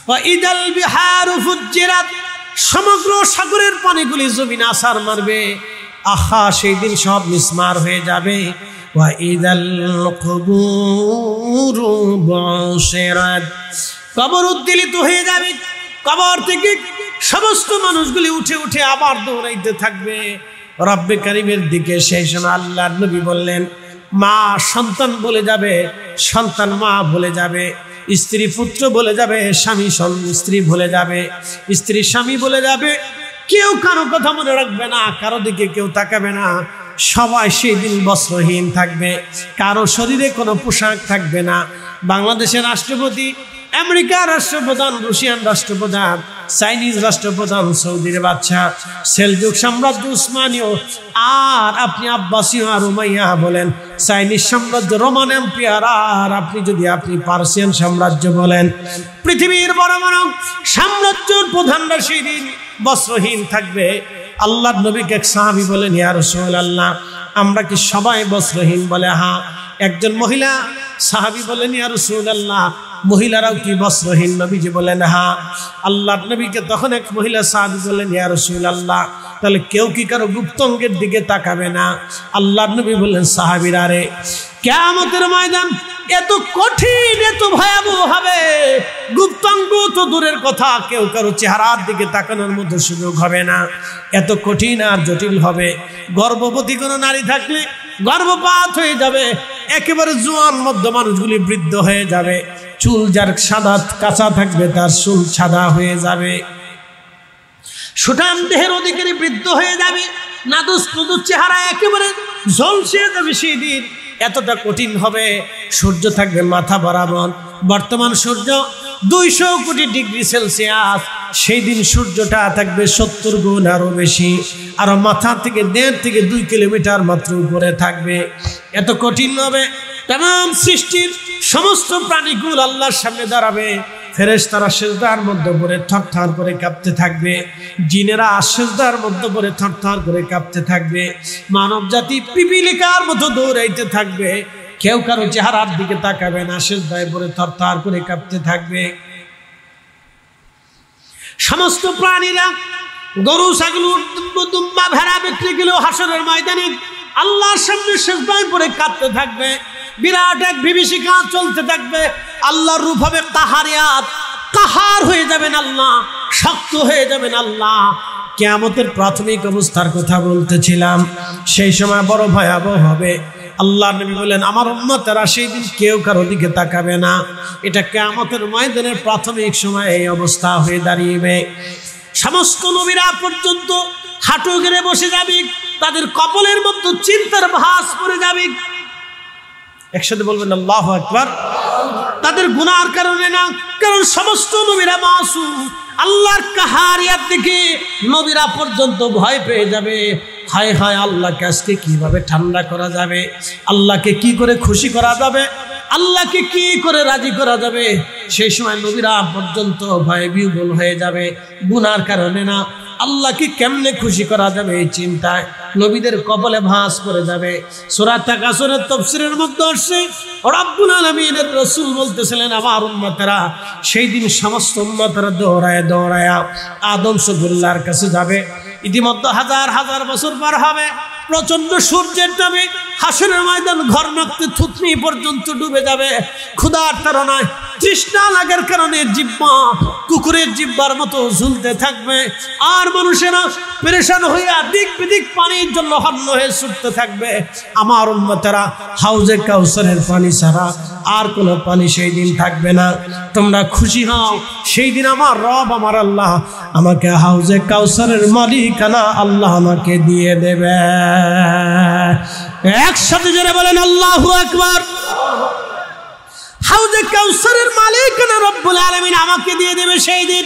ওয়া ইদাল বিহারু ফুজ্জিরাত, সমগ্র সাগরের পানিগুলি জমিনে আছাড় মারবে, আহা সেই দিন সব মিসমার হয়ে যাবে। ওয়া ইদাল কুবুরু বুশিরাত, কবর উদ্বেলিত হয়ে যাবে, কবর থেকে সমস্ত মানুষগুলি উঠে উঠে আবার দৌড়াইতে থাকবে রব্বে কারীমের দিকে। সেই সময় আল্লাহর নবী বললেন, মা সন্তান বলে যাবে, সন্তান মা বলে যাবে, স্ত্রী পুত্র বলে যাবে, স্বামী স্ত্রী বলে যাবে, স্ত্রী স্বামী বলে যাবে। কেউ কারো কথা মনে রাখবে না, কারো দিকে কেউ তাকাবে না। সবাই সেই দিন বস্ত্রহীন থাকবে, কারো শরীরে কোনো পোশাক থাকবে না। বাংলাদেশের রাষ্ট্রপতি, আমেরিকার রাষ্ট্রপ্রধান, রাশিয়ান রাষ্ট্রপ্রধান, চাইনিজ রাষ্ট্রপ্রধান, সৌদির বাদশা, সেলজুক সাম্রাজ্য, উসমানীয়, আর আপনি আব্বাসীয় আর উমাইয়া বলেন, চাইনিজ সাম্রাজ্য, রোমান এম্পায়ার, আর আপনি পার্সিয়ান সাম্রাজ্য বলেন, পৃথিবীর বড় বড় সাম্রাজ্যের প্রধানরা সেই দিন বস্ত্রহীন থাকবে। আল্লাহর নবীকে এক সাহাবী বলেন, ইয়া রাসূলুল্লাহ, আমরা কি সবাই বস্ত্রহীন? বলে হ্যাঁ। একজন মহিলা সাহাবী বলেন, ইয়া রাসূলুল্লাহ, মহিলারাও কি বস্ত্রহীন? নবীজি বলেন হ্যাঁ। আল্লাহর নবীকে তখন এক মহিলা সাহাবী বলেন, ইয়া রাসূলুল্লাহ, তাহলে কেউ কি কারো গুপ্তাঙ্গের দিকে তাকাবে না? আল্লাহর নবী বললেন, সাহাবীরা রে, কিয়ামতের ময়দান এত কঠিন, এত ভয়াবহ হবে, গুপ্তাঙ্গ তো দূরের কথা, কেউ কারো চেহারার দিকে তাকানোর মতো সুযোগ হবে না। এত কঠিন আর জটিল হবে। গর্ভবতী কোনো নারী থাকলে গর্ভপাত হয়ে যাবে, একেবারে জোয়ান মধ্য মানুষগুলি বৃদ্ধ হয়ে যাবে, চুল যার সাদা কাঁচা থাকবে তার চুল সাদা হয়ে যাবে, সুঠাম দেহের অধিকারী বৃদ্ধ হয়ে যাবে, নাদুস নুদুস চেহারা একেবারে ঝলসে যাবে। সেই দিন এতটা কঠিন হবে। সূর্য থাকবে মাথা বরাবর। বর্তমান সূর্য 200 কোটি ডিগ্রি সেলসিয়াস, সেই দিন সূর্যটা থাকবে 70 গুণ আরো বেশি, আর মাথা থেকে 1.5 থেকে 2 কিলোমিটার মাত্র উপরে থাকবে। এত কঠিন হবে। तमाम সৃষ্টির সমস্ত প্রাণীগুলো আল্লাহর সামনে দাঁড়াবে। ফেরেশতারা সিজদার মধ্যে পড়ে থরথর করে কাঁপতে থাকবে, জিনেরা সিজদার মধ্যে পড়ে থরথর করে কাঁপতে থাকবে, মানব জাতি পিপিলিকার মতো দৌড়াইতে থাকবে, কেউ কারো চেহারার দিকে তাকাবে না, সিজদায় পড়ে থরথর করে কাঁপতে থাকবে। সমস্ত প্রাণীরা, গরু ছাগল দুম্বা ভেড়া বিক্রি গেল হাসরের ময়দানে আল্লাহর সামনে সিজদায় পড়ে কাঁপতে থাকবে। বিরাট এক বিভীষিকা চলতে থাকবে। আল্লাহর রূপ হবে কাহারিয়াত, কাহার হয়ে যাবেন আল্লাহ, শক্ত হয়ে যাবেন আল্লাহ। কিয়ামতের প্রাথমিক অবস্থার কথা বলতেছিলাম, সেই সময় বড় ভয়াবহ হবে। আল্লাহর নবী বলেন, আমার উম্মতেরা সেই দিন কেউ কারো দিকে তাকাবে না। এটা কিয়ামতের ময়দানের প্রাথমিক সময় এই অবস্থা হয়ে দাঁড়িয়েবে। সমস্ত নবীরা পর্যন্ত হাঁটু গেড়ে বসে যাবে, তাদের কপালের মধ্যে চিন্তার ভাস পড়ে যাবে। একসাথে বলবেন আল্লাহু আকবার। তাদের গুনার কারণে না, কারণ সমস্ত নবীরা মাসুম। আল্লাহর কাহারিয়াত দেখে নবীরা পর্যন্ত ভয় পেয়ে যাবে। হায় হায়, আল্লাহকে আজকে কিভাবে ঠান্ডা করা যাবে, আল্লাহকে কি করে খুশি করা যাবে, আল্লাহকে কি করে রাজি করা যাবে। সেই সময় নবীরা পর্যন্ত ভয়ে বিহ্বল হয়ে যাবে। গুনার কারণে না, আল্লাহকে কেমনে খুশি করা যাবে এই চিন্তায় নবীদের কপালে ভাঁজ করে যাবে। সূরা তাকাসুরের তাফসীরের মধ্যে আসছে, রব্বুল আলামিনের রাসূল বলতেছিলেন, আমার উম্মতেরা সেই দিন সমস্ত উম্মতেরা দৌড়ায় দৌড়ায় আদম সফুল্লাহর কাছে যাবে। ইতিমধ্যে হাজার হাজার বছর পার হবে, প্রচন্ড সূর্যের তাপে হাসরের ময়দান ঘর মাখতে থুতনি পর্যন্ত ডুবে যাবে। ক্ষুধার তাড়নায়, তৃষ্ণা লাগার কারণে জিহ্বা কুকুরের জিহ্বার মতো ঝুলতে থাকবে, আর মানুষেরা পেরেশান হইয়া দিক বিদিক পানির জন্য হন্য হয়ে ছুটতে থাকবে। আমার উম্মতেরা হাউজে কাউসারের পানি ছাড়া আর কোনো পানি সেই দিন থাকবে না। তোমরা খুশি হও, সেই দিন আমার রব, আমার আল্লাহ আমাকে হাউজে কাউসারের মালিকানা আল্লাহ আমাকে দিয়ে দেবে। একসাথে জোরে বলেন আল্লাহু আকবার। হাউজে কাউসারের মালিকানা রব্বুল আলামিন আমাকে দিয়ে দেবে সেই দিন।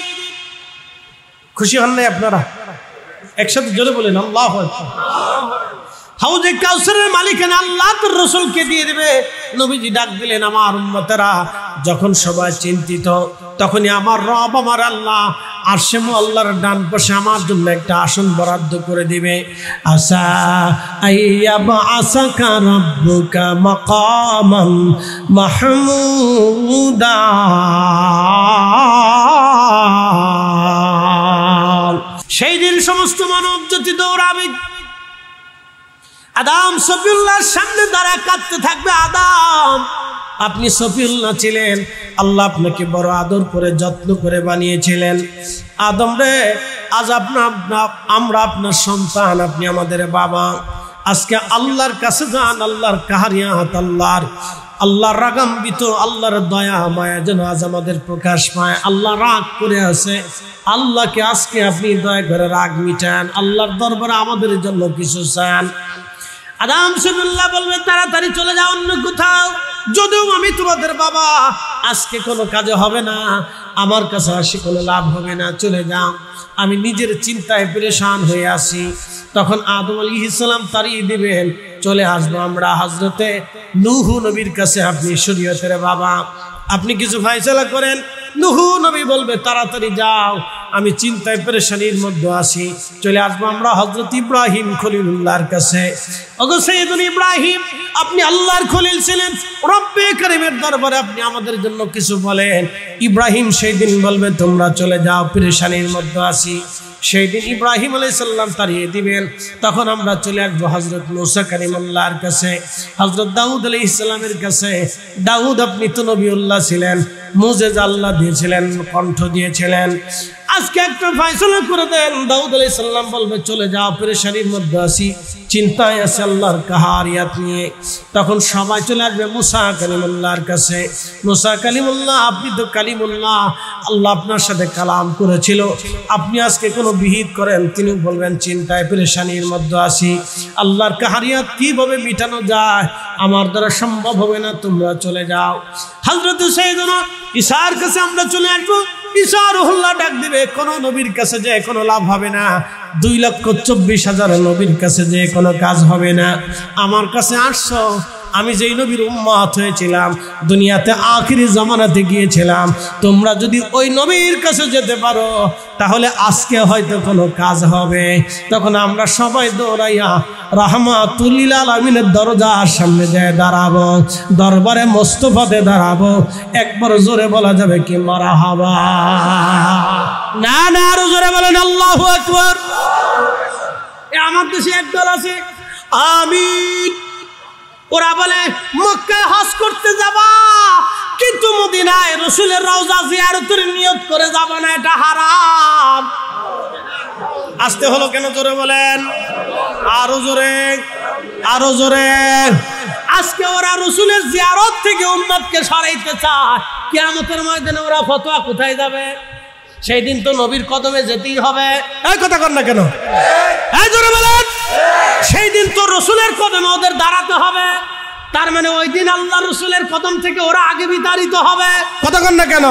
খুশি হন না আপনারা? একসাথে জোরে বলেন আল্লাহু আকবার। হাউজে কাউসারের মালিকানা আল্লাহ তার রাসূলকে দিয়ে দেবে। নবীজি ডাক দিলেন, আমার উম্মতেরা যখন সবাই চিন্তিত, তখনই আমার রব, আমার আল্লাহ আরশে আল্লাহর ডান পাশে আমার জন্য একটা আসন বরাদ্দ করে দিবে। আসা আইয়াবা আসাকা রাব্বুকা মাকামান মাহমুদা। সমস্ত মানব জাতি দৌড়াবে। আদম সফিউল্লাহর সামনে দাঁড়া কাঁদতে থাকবে, আদম আপনি সফিউল্লাহ ছিলেন, আল্লাহ আপনাকে বড় আদর করে যত্ন করে বানিয়েছিলেন। আদম রে, আজ আমরা আপনার সন্তান, আপনি আমাদের বাবা। আজকে আল্লাহর কাছে যান, আল্লাহর কাহারিয়াত, আল্লাহর রাগাম্বিত, আল্লাহর দয়া মায়া যেন আজ আমাদের প্রকাশ পায়। আল্লাহ রাগ করে আছে, আল্লাহকে আজকে আপনি দয়া করে রাগ মিটান, আল্লাহর দরবারে আমাদের জন্য কিছু চান। আদম সফিউল্লাহ বলবে, তাড়াতাড়ি চলে যাও অন্য কোথাও, যদিও আমি তোমাদের বাবা, আজকে কোনো কাজে হবে না, আমার কাছে আসি কোনো লাভ হবে না, চলে যাও, আমি নিজের চিন্তায় পেরেশান হয়ে আসি। তখন আদম আলাইহিস সালাম তাড়িয়ে দিবেন, চলে আসবো আমরা হযরতে নূহ নবীর কাছে। আপনি শরীয়তের বাবা, আপনি কিছু ফয়সালা করেন। নূহ নবী বলবে, তাড়াতাড়ি যাও, আমি চিন্তায় পেরেশানির মধ্যে আছি, চলে আসবো আমরা হযরত ইব্রাহিম খলিলুল্লাহর কাছে। ওগো সাইয়েদুল ইব্রাহিম, আপনি আল্লাহর খলিল ছিলেন, রব্বে কারীমের দরবারে আপনি আমাদের জন্য কিছু বলেন। ইব্রাহিম সেই দিন বলবে, তোমরা চলে যাও, পেরেশানির মধ্যে আছি। সেই দিন ইব্রাহিম আলাইহিস সালাম তাড়িয়ে দিবেন। তখন আমরা চলে আসবো হযরত মূসা কালিমুল্লাহর কাছে, হযরত দাউদ আলাইহিস সালামের কাছে। দাউদ আপনি তো নবিউল্লাহ ছিলেন, মুজিজা আল্লাহ দিয়েছিলেন, কণ্ঠ দিয়েছিলেন, আজকে একটা ফয়সালা করে দেন। দাউদ আলাইহিস সালাম বলবে, চলে যাও, পেরেশানির মধ্যে আছি, চিন্তায় আছে আল্লাহর কাহারিয়াত নিয়ে। তখন সবাই চলে আসবে মূসা কালিমুল্লাহর কাছে। মূসা কালিমুল্লাহ, আপনি তো কালিমুল্লাহ, আল্লাহ আপনার সাথে কালাম করেছিল, আপনি আজকে কোনো বিহিত করেন। তিনি বলবেন, চিন্তায় পেরেশানির মধ্যে আছি, আল্লাহর কাহারিয়াত কিভাবে মিটানো যায়, আমার দ্বারা সম্ভব হবে না, তোমরা চলে যাও। হযরত সাইয়েদনা ঈসার কাছে আমরা চলে আসবো। ঈসা রুহুল্লাহ ডাক দিবে, কোন নবীর কাছে যে কোনো লাভ হবে না, 2,24,000 নবীর কাছে যে কোনো কাজ হবে না, আমার কাছে আসছো, আমি যেই নবীর উম্মত হয়েছিলাম, দুনিয়াতে আখিরি জামানাতে গিয়েছিলাম, তোমরা যদি ওই নবীর কাছে যেতে পারো তাহলে আজকে হয়তো কোনো কাজ হবে। তখন আমরা সবাই দৌড়াইয়া রাহমাতুল লিল আলামিনের দরজার সামনে যায় দাঁড়াবো, দরবারে মোস্তফাতে দাঁড়াবো। একবার জোরে বলা যাবে কি মারহাবা? না না, আরো জোরে বলেন আল্লাহু আকবার। আমার দেশে একদল আছে, আমিন, ওরা বলে মক্কায় হজ করতে যাবা, কিন্তু মদিনায় রাসূলের রওজা জিয়ারতের নিয়ত করে যাবা না, এটা হারাম। আসতে হলো কেন? জোরে বলেন, আরো জোরে, আরো জোরে। আজকে ওরা রাসূলের জিয়ারত থেকে উম্মতকে সরাইতে চায়, কিয়ামতের ময়দানে ওরা ফতোয়া কোথায় যাবে? সেই দিন তো নবীর কদমে যেতেই হবে। এই কথা কর না কেন? এই জোরে বলেন, সেই দিন তো রাসূলের কদমে ওদের দাঁড়াতে হবে। তার মানে ওই দিন আল্লাহ রাসূলের কদম থেকে ওরা আগে বিতাড়িত হবে। কথা কর না কেন?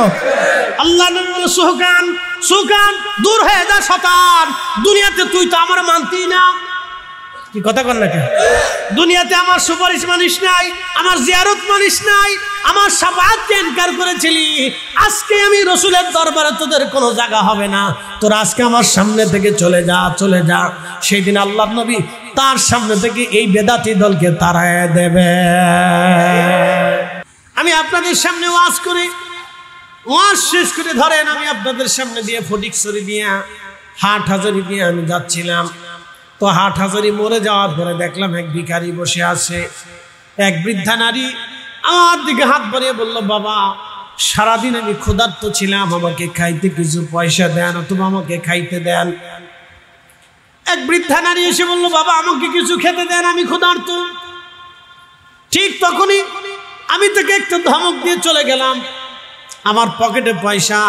আল্লাহ নবী বলে, সুহকান সুহকান, দূর হয়ে যা শয়তান, দুনিয়াতে তুই তো আমার মানতি না। কি কথা কর না কেন? দুনিয়াতে আমার সুপারিশ মানিস নাই, আমার জিয়ারত মানিস নাই, আমার শাফাআতকে ইনকার করেছিলি, আজকে আমি রাসূলের দরবারে তোদের কোনো জায়গা হবে না, তোরা আজকে আমার সামনে থেকে চলে যা, চলে যা। সেই দিন আল্লাহর নবী তার সামনে থেকে এই বেদাতি দলকে তাড়ায় দেবে। আমি আপনাদের সামনে ওয়াজ করি, ওয়াজ শেষ করে ধরেন আমি আপনাদের সামনে দিয়ে ফটিকছড়ি দিয়ে হাটহাজারী দিয়ে আমি যাচ্ছিলাম। তো হাটহাজারী মরে যাওয়ার পরে দেখলাম এক ভিখারি বসে আছে। এক বৃদ্ধা নারী আমার দিকে হাত বাড়িয়ে বলল, বাবা সারাদিন আমি ক্ষুধার্ত ছিলাম, আমাকে খাইতে কিছু পয়সা দেন অথবা আমাকে খাইতে দেন। এক বৃদ্ধা নারী এসে বলল, বাবা আমাকে কিছু খেতে দেন, আমি ক্ষুধার্ত। ঠিক তখনই আমি তাকে একটা ধমক দিয়ে চলে গেলাম। আমার পকেটে পয়সা,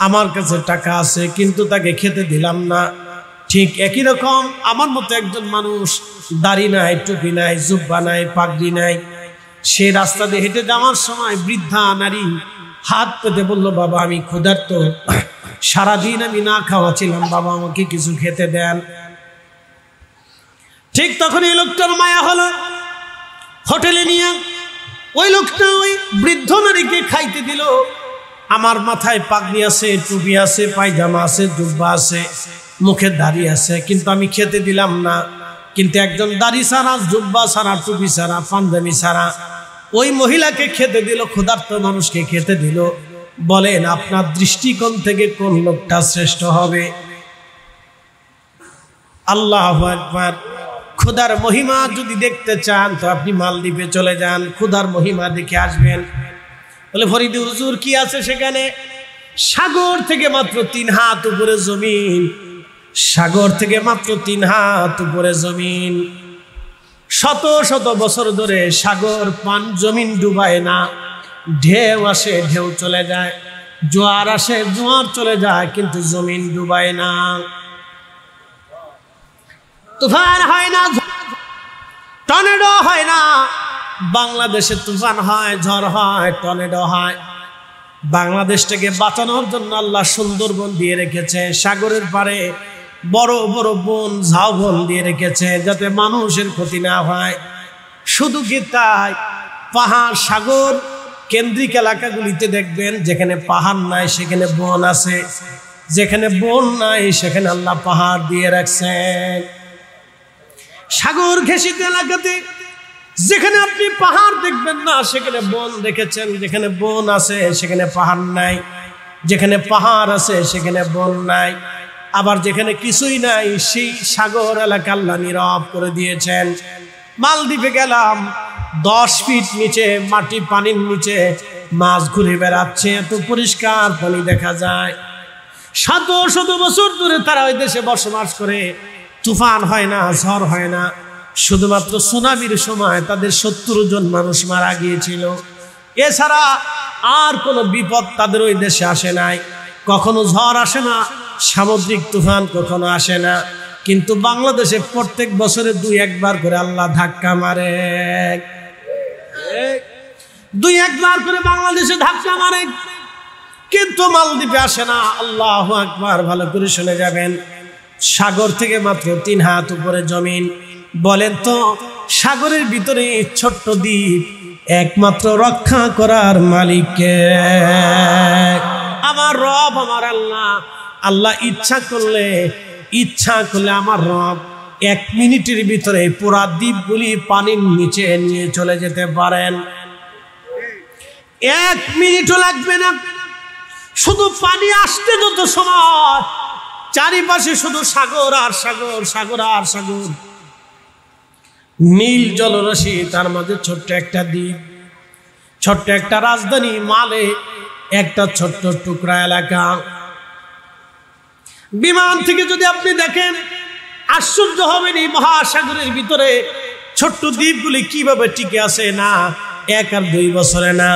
আমার কাছে টাকা আছে, কিন্তু তাকে খেতে দিলাম না। ঠিক একই রকম আমার মতো একজন মানুষ, দাড়ি নাই, টুপি নাই, জুব্বা নাই, পাগড়ি নাই, সে রাস্তা দিয়ে হেঁটে যাওয়ার সময় বৃদ্ধা নারী হাত পেতে বলল, বাবা আমি ক্ষুধার্ত, সারাদিন আমি না খাওয়া ছিলাম, বাবা আমাকে কিছু খেতে দেন। ঠিক তখন এই লোকটার মায়া হলো, হোটেলে নিয়ে ওই লোকটা ওই বৃদ্ধ নারীকে খাইতে দিল। আমার মাথায় পাগড়ি আছে, টুপি আছে, পায়জামা আছে, জুব্বা আছে, মুখে দাড়ি আছে, কিন্তু আমি খেতে দিলাম না। কিন্তু একজন দাড়ি ছাড়া, জুব্বা ছাড়া, টুপি ছাড়া, পাঞ্জাবি ছাড়া ওই মহিলাকে খেতে দিল, ক্ষুধার্ত মানুষকে খেতে দিল। বলেন আপনার দৃষ্টিকোণ থেকে কোন লোকটা শ্রেষ্ঠ হবে? আল্লাহু আকবার। খোদার মহিমা যদি দেখতে চান তো আপনি মালদ্বীপে চলে যান, খোদার মহিমা দেখে আসবেন। বলে ফরিদি হুজুর কি আছে সেখানে? সাগর থেকে মাত্র 3 হাত উপরে জমিন, সাগর থেকে মাত্র 3 হাত উপরে জমিন। শত শত বছর ধরে সাগর পান জমিন ডুবায় না, ঢেউ আসে ঢেউ চলে যায়, জোয়ার আসে জোয়ার চলে যায়, কিন্তু জমিন ডুবায় না, তুফান হয় না, টর্নেডো হয় না। বাংলাদেশে তুফান হয়, ঝড় হয়, টর্নেডো হয়। বাংলাদেশটাকে বাঁচানোর জন্য আল্লাহ সুন্দরবন দিয়ে রেখেছে, সাগরের পারে বড় বড় বন ঝাউবন দিয়ে রেখেছে যাতে মানুষের ক্ষতি না হয়। শুধু কি তাই, পাহাড় সাগর কেন্দ্রিক এলাকাগুলিতে দেখবেন যেখানে পাহাড় নাই সেখানে বন আছে, যেখানে বন নাই সেখানে আল্লাহ পাহাড় দিয়ে রাখছেন। সাগর ঘেঁষিত এলাকাতে যেখানে আপনি পাহাড় দেখবেন না সেখানে বন রেখেছেন, যেখানে বন আছে সেখানে পাহাড় নাই, যেখানে পাহাড় আছে সেখানে বন নাই। আবার যেখানে কিছুই নাই সেই সাগর এলাকা আল্লাহ নীরব করে দিয়েছেন। মালদ্বীপে গেলাম, 10 ফিট নিচে মাটি, পানির নিচে মাছ ঘুরে বেড়াচ্ছে, এত পরিষ্কার পানি দেখা যায়। শত শত বছর ধরে তারা ওই দেশে বসবাস করে, তুফান হয় না, ঝড় হয় না। শুধুমাত্র সুনামির সময় তাদের 70 জন মানুষ মারা গিয়েছিল, এছাড়া আর কোনো বিপদ তাদের ওই দেশে আসে নাই। কখনো ঝড় আসে না, সামুদ্রিক তুফান কখনো আসে না। কিন্তু বাংলাদেশে প্রত্যেক বছরে 2-1 বার করে আল্লাহ ধাক্কা মারে, 2-1 বার করে বাংলাদেশে ধাক্কা মারে, কিন্তু মালদ্বীপে আসে না। আল্লাহু আকবার। ভালো করে শুনে যাবেন, সাগর থেকে মাত্র 3 হাত উপরে জমিন। বলেন তো সাগরের ভিতরে ছোট্ট দ্বীপ, একমাত্র রক্ষা করার মালিককে আমার রব, আমার আল্লাহ। আল্লাহ ইচ্ছা করলে আমার রব 1 মিনিটের ভিতরে পুরা দ্বীপগুলি পানির নিচে নিয়ে চলে যেতে পারেন। 1 মিনিটও লাগবে না। শুধু পানি আসতে যত সময়, চারিপাশে শুধু সাগর আর সাগর, সাগর আর সাগর, নীল জলরাশি, তার মাঝে ছোট্ট একটা দ্বীপ, ছোট্ট একটা রাজধানী মালে, একটা ছোট্ট টুকরা এলাকা। বিমান থেকে যদি আপনি দেখেন আশ্চর্য হবেন, এই মহাসাগরের ভিতরে ছোট্ট দ্বীপগুলি কিভাবে টিকে আছে। না 1 আর 2 বছরে না,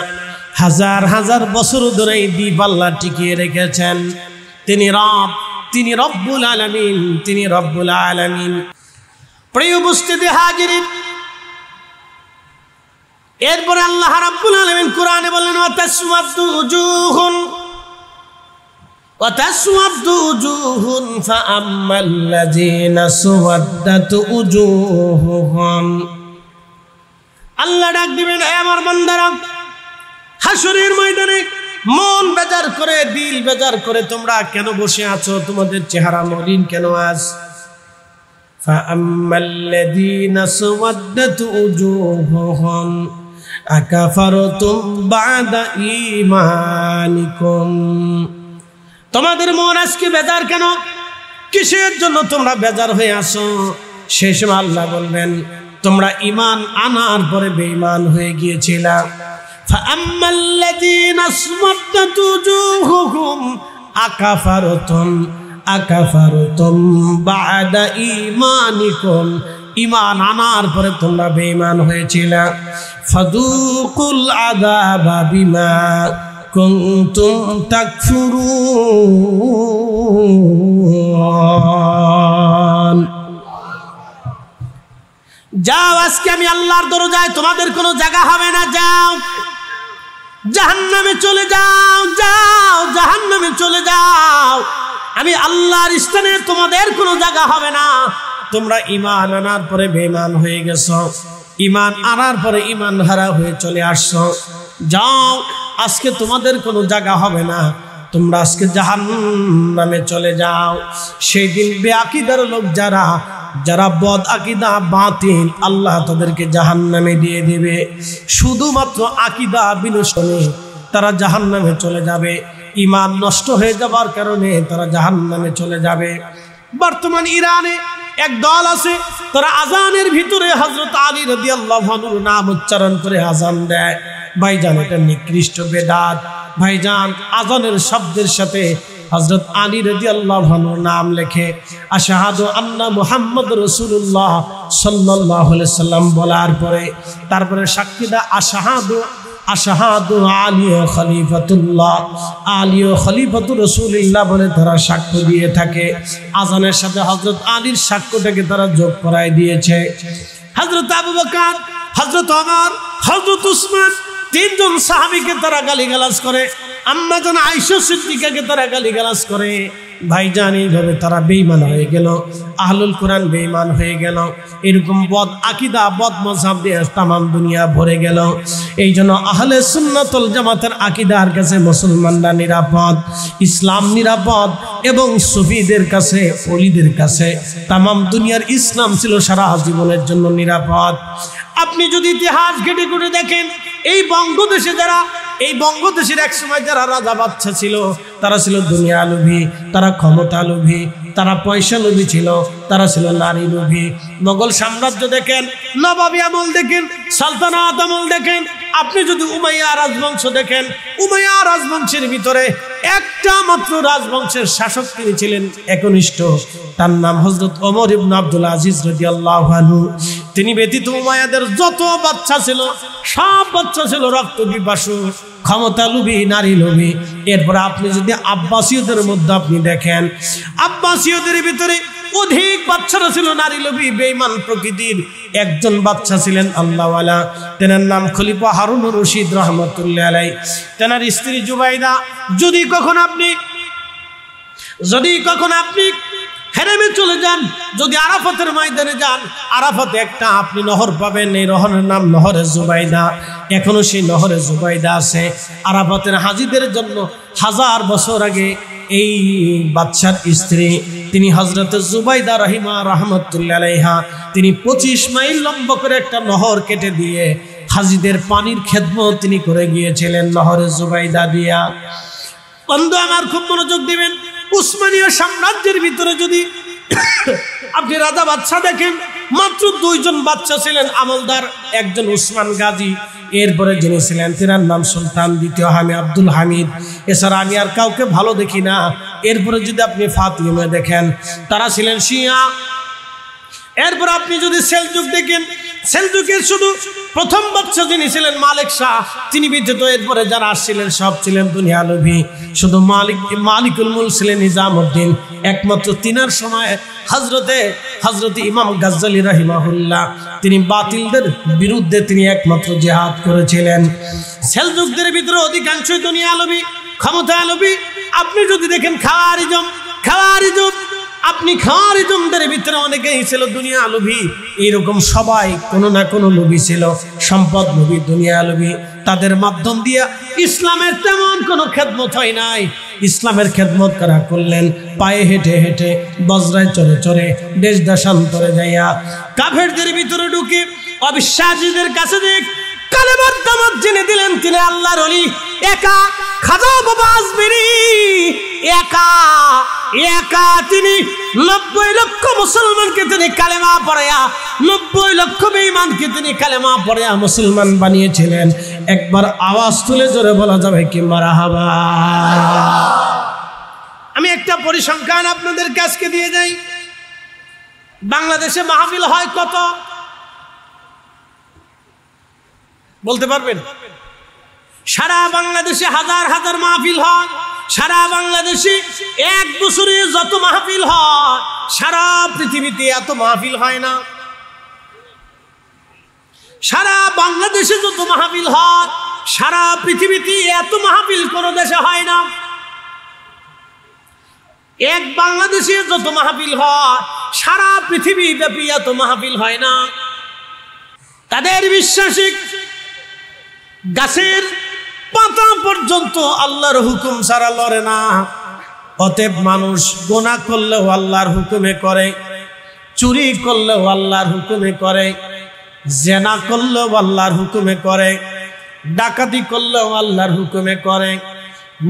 হাজার হাজার বছর ধরে এই দ্বীপ আল্লাহ টিকিয়ে রেখেছেন। তিনি রব, তিনি রব্বুল আলামিন, তিনি রব্বুল আলামিন। প্রিয় উপস্থিতি হাজিরিন, এরপরে আল্লাহ রাব্বুল আলামিন কোরআনে বলেন, ওয়াতাসওয়াদু উজুহুন ওয়াতাসওয়াদু উজুহুন ফাআম্মাল্লাযীনা সুওয়াদ্দাত উজুহুহুম। আল্লাহ ডাক দিবেন, হে আমার বান্দারা, হাসরের ময়দানে মন বেজার করে, দিল বেজার করে তোমরা কেন বসে আছো? তোমাদের চেহারা মলিন কেন আজ? ফাআম্মাল্লাযীনা সুওয়াদ্দাত উজুহুহুম আকাফারতুম বা'দা ঈমানিকুম। তোমাদের মন আজকে বেজার কেন? কিসের জন্য তোমরা বেজার হয়ে আছো? সেই সময় আল্লাহ বলবেন, তোমরা ঈমান আনার পরে বেঈমান হয়ে গিয়েছিলা। ফাআম্মাল্লাযীনা সুওয়াদ্দাত উজুহুহুম আকাফারতুম বা'দা ঈমানিকুম। ঈমান আনার পরে তোমরা বেঈমান হয়েছিলা। ফাযুকুল আযাবা বিমা কুনতুম তাকফুরুন। যাও, আজকে আমি আল্লাহর দরজায়, তোমাদের কোনো জায়গা হবে না। যাও, জাহান্নামে চলে যাও, যাও জাহান্নামে চলে যাও। আমি আল্লাহর স্থানে তোমাদের কোনো জায়গা হবে না। তোমরা ঈমান আনার পরে বেঈমান হয়ে গেছো, ঈমান আনার পরে ঈমান হারা হয়ে চলে আসছো। যাও, আজকে তোমাদের কোনো জায়গা হবে না, তোমরা আজকে জাহান্নামে চলে যাও। সেই দিন বেআকিদার লোক যারা বদ আকিদা বাতিল, আল্লাহ তাদেরকে জাহান্নামে দিয়ে দিবে। শুধুমাত্র আকিদা বিনষ্টনে তারা জাহান্নামে চলে যাবে। ঈমান নষ্ট হয়ে যাবার কারণে তারা জাহান্নামে চলে যাবে। বর্তমান ইরানে এক দল আছে তারা আজানের ভিতরে হযরত আলী রাদিয়াল্লাহু আনহুর নাম উচ্চারণ করে আজান দেয়। ভাইজান এটা নিকৃষ্ট বেদাত। ভাইজান আজানের শব্দের সাথে হযরত আলী রাদিয়াল্লাহু আনহুর নাম লেখে আশহাদু আন্না মুহাম্মাদুর রাসূলুল্লাহ সাল্লাল্লাহু আলাইহি সাল্লাম বলার পরে তারপরে সাক্ষী দা আশহাদু আলী খলিফাতুল্লাহ, আলী খলিফাতুর রাসূলুল্লাহ বলে তারা সাক্ষ্য দিয়ে থাকে। আজানের সাথে হযরত আলীর সাক্ষ্যটাকে তারা যোগ করায় দিয়েছে। হযরত আবু বকর, হযরত ওমর, হযরত উসমান তিনজন সাহাবীকে তারা গালিগালাজ করে। আম্মা জান আয়েশা সিদ্দিকাকে তারা গালিগালাজ করে। ভাইজান এইভাবে তারা বেঈমান হয়ে গেল, আহলুল কোরআন বেঈমান হয়ে গেল। এরকম বদ আকীদা বদ মাযহাব দিয়ে তাম দুনিয়া ভরে গেল। এই জন্য আহলে সুন্নাত ওয়াল জামাতের আকীদার কাছে মুসলমানরা নিরাপদ, ইসলাম নিরাপদ এবং সুফিদের কাছে, ওলিদের কাছে তাম দুনিয়ার ইসলাম ছিল সারা জীবনের জন্য নিরাপদ। আপনি যদি ইতিহাস ঘেটে ঘুরে দেখেন এই বঙ্গদেশের এক সময় যারা রাজা বাদশা ছিল তারা ছিল দুনিয়া লোভী, তারা ক্ষমতা লোভী, তারা পয়সা লোভী ছিল, তারা ছিল নারী লোভী। মোগল সাম্রাজ্য দেখেন, নবাবী আমল দেখেন, সালতানাত আমল দেখেন, আপনি যদি উমাইয়া রাজবংশ দেখেন, উমাইয়া রাজবংশের ভিতরে একটা মাত্র রাজবংশের শাসক তিনি ছিলেন একনিষ্ঠ, তার নাম হযরত ওমর ইবনে আব্দুল আজিজ রাদিয়াল্লাহু আনহু। তিনি ব্যতীত উমাইয়াদের যত বাচ্চা ছিল সব বাচ্চা ছিল রক্ত পিপাসু, ক্ষমতা লোভী, নারী লোভী। এরপরে আপনি যদি আব্বাসীয়দের মধ্যে আপনি দেখেন, আব্বাসীয়দের ভিতরে অধিক বাচ্চারা ছিল নারী লোভী, বেঈমান প্রকৃতির। একজন বাচ্চা ছিলেন আল্লাহওয়ালা, তেনার নাম খলিফা হারুনুর রশিদ রহমতুল্লাহ আলাইহি। তেনার স্ত্রী জুবাইদা। যদি কখন আপনি হেরেমে চলে যান, যদি আরাফাতের ময়দানে যান, আরাফাতে একটা আপনি নহর পাবেন, এই নহরের নাম নহরে জুবাইদা। এখনো সেই নহরে জুবাইদা আছে। আরাফাতের হাজিদের জন্য 1000 বছর আগে এই বাদশার স্ত্রী তিনি হযরত জুবাইদা রাহমাতুল্লাহ আলাইহা তিনি 25 মাইল লম্বা করে একটা নহর কেটে দিয়ে হাজিদের পানির খেদমত তিনি করে গিয়েছিলেন নহরে জুবাইদা দিয়া। বন্ধু আমার খুব মনোযোগ দিবেন, উসমানীয় সাম্রাজ্যের ভিতরে যদি আপনি রাজা বাদশা দেখেন, মাত্র 2 জন বাচ্চা ছিলেন আমলদার, একজন উসমান গাজী, এরপরে যিনি ছিলেন তেনার নাম সুলতান দ্বিতীয় আব্দুল হামিদ। এছাড়া আমি আর কাউকে ভালো দেখি না। এরপরে যদি আপনি ফাতিমা দেখেন, তারা ছিলেন শিয়া। এরপর আপনি যদি সেলজুক দেখেন, সেলজুকের শুধু প্রথম বাচ্চা যিনি ছিলেন মালিক শাহ, তিনি ব্যতীত এরপরে যারা আসছিলেন সব ছিলেন দুনিয়া লোভী। শুধু মালিকুল মুলক ছিলেন নিজামউদ্দিন। একমাত্র তিনার সময় হযরত ইমাম গাজ্জালী রাহিমাহুল্লাহ তিনি বাতিলদের বিরুদ্ধে তিনি একমাত্র জিহাদ করেছিলেন। সেলজুকদের ভিতরে অধিকাংশই দুনিয়া লোভী, ক্ষমতা লোভী। আপনি যদি দেখেন খাওয়ারিজম, আপনি খাওয়ারিজমদের ভিতরে অনেকেই ছিল দুনিয়া লোভী। এরকম সবাই কোনো না কোনো লোভী ছিল, সম্পদ লোভী, দুনিয়া লোভী। তাদের মাধ্যম দিয়ে ইসলামের তেমন কোনো খেদমত হয় নাই। ইসলামের খেদমত করা করলেন পায়ে হেঁটে হেঁটে, বজ্রায় চড়ে চড়ে, দেশ দেশান্তরে যাইয়া, কাফেরদের ভিতরে ঢুকে, অবিশ্বাসীদের কাছে দেখ কালেমার দামত জেনে দিলেন তিনি আল্লাহর ওলি। একা খাজা বাবা আজমিরি একা তিনি 90 লক্ষ মুসলমানকে তিনি কালেমা পড়ায়া, 90 লক্ষ বেঈমানকে তিনি কালেমা পড়ায়া মুসলমান বানিয়েছিলেন। একবার আওয়াজ তুলে জোরে বলা যাবে কি মারহাবা। আমি একটা পরিসংখ্যান আপনাদের কাছে দিয়ে যাই। বাংলাদেশে মাহফিল হয় কত বলতে পারবেন? সারা বাংলাদেশে হাজার হাজার মাহফিল হয়। সারা বাংলাদেশে এক বছরে যত মাহফিল হয় সারা পৃথিবীতে এত মাহফিল হয় না। সারা বাংলাদেশে যত মাহফিল হয় সারা পৃথিবীতে এত মাহফিল কোন দেশে হয় না। এক বাংলাদেশে যত মাহফিল হয় সারা পৃথিবী ব্যাপী এত মাহফিল হয় না। তাদের বিশ্বাসী গাছের পাতা পর্যন্ত আল্লাহর হুকুম ছাড়া লড়ে না। অতএব মানুষ গুনাহ করলেও আল্লাহর হুকুমে করে, চুরি করলেও আল্লাহর হুকুমে করে, জেনা করলেও আল্লাহর হুকুমে করে, ডাকাতি করলেও আল্লাহর হুকুমে করে,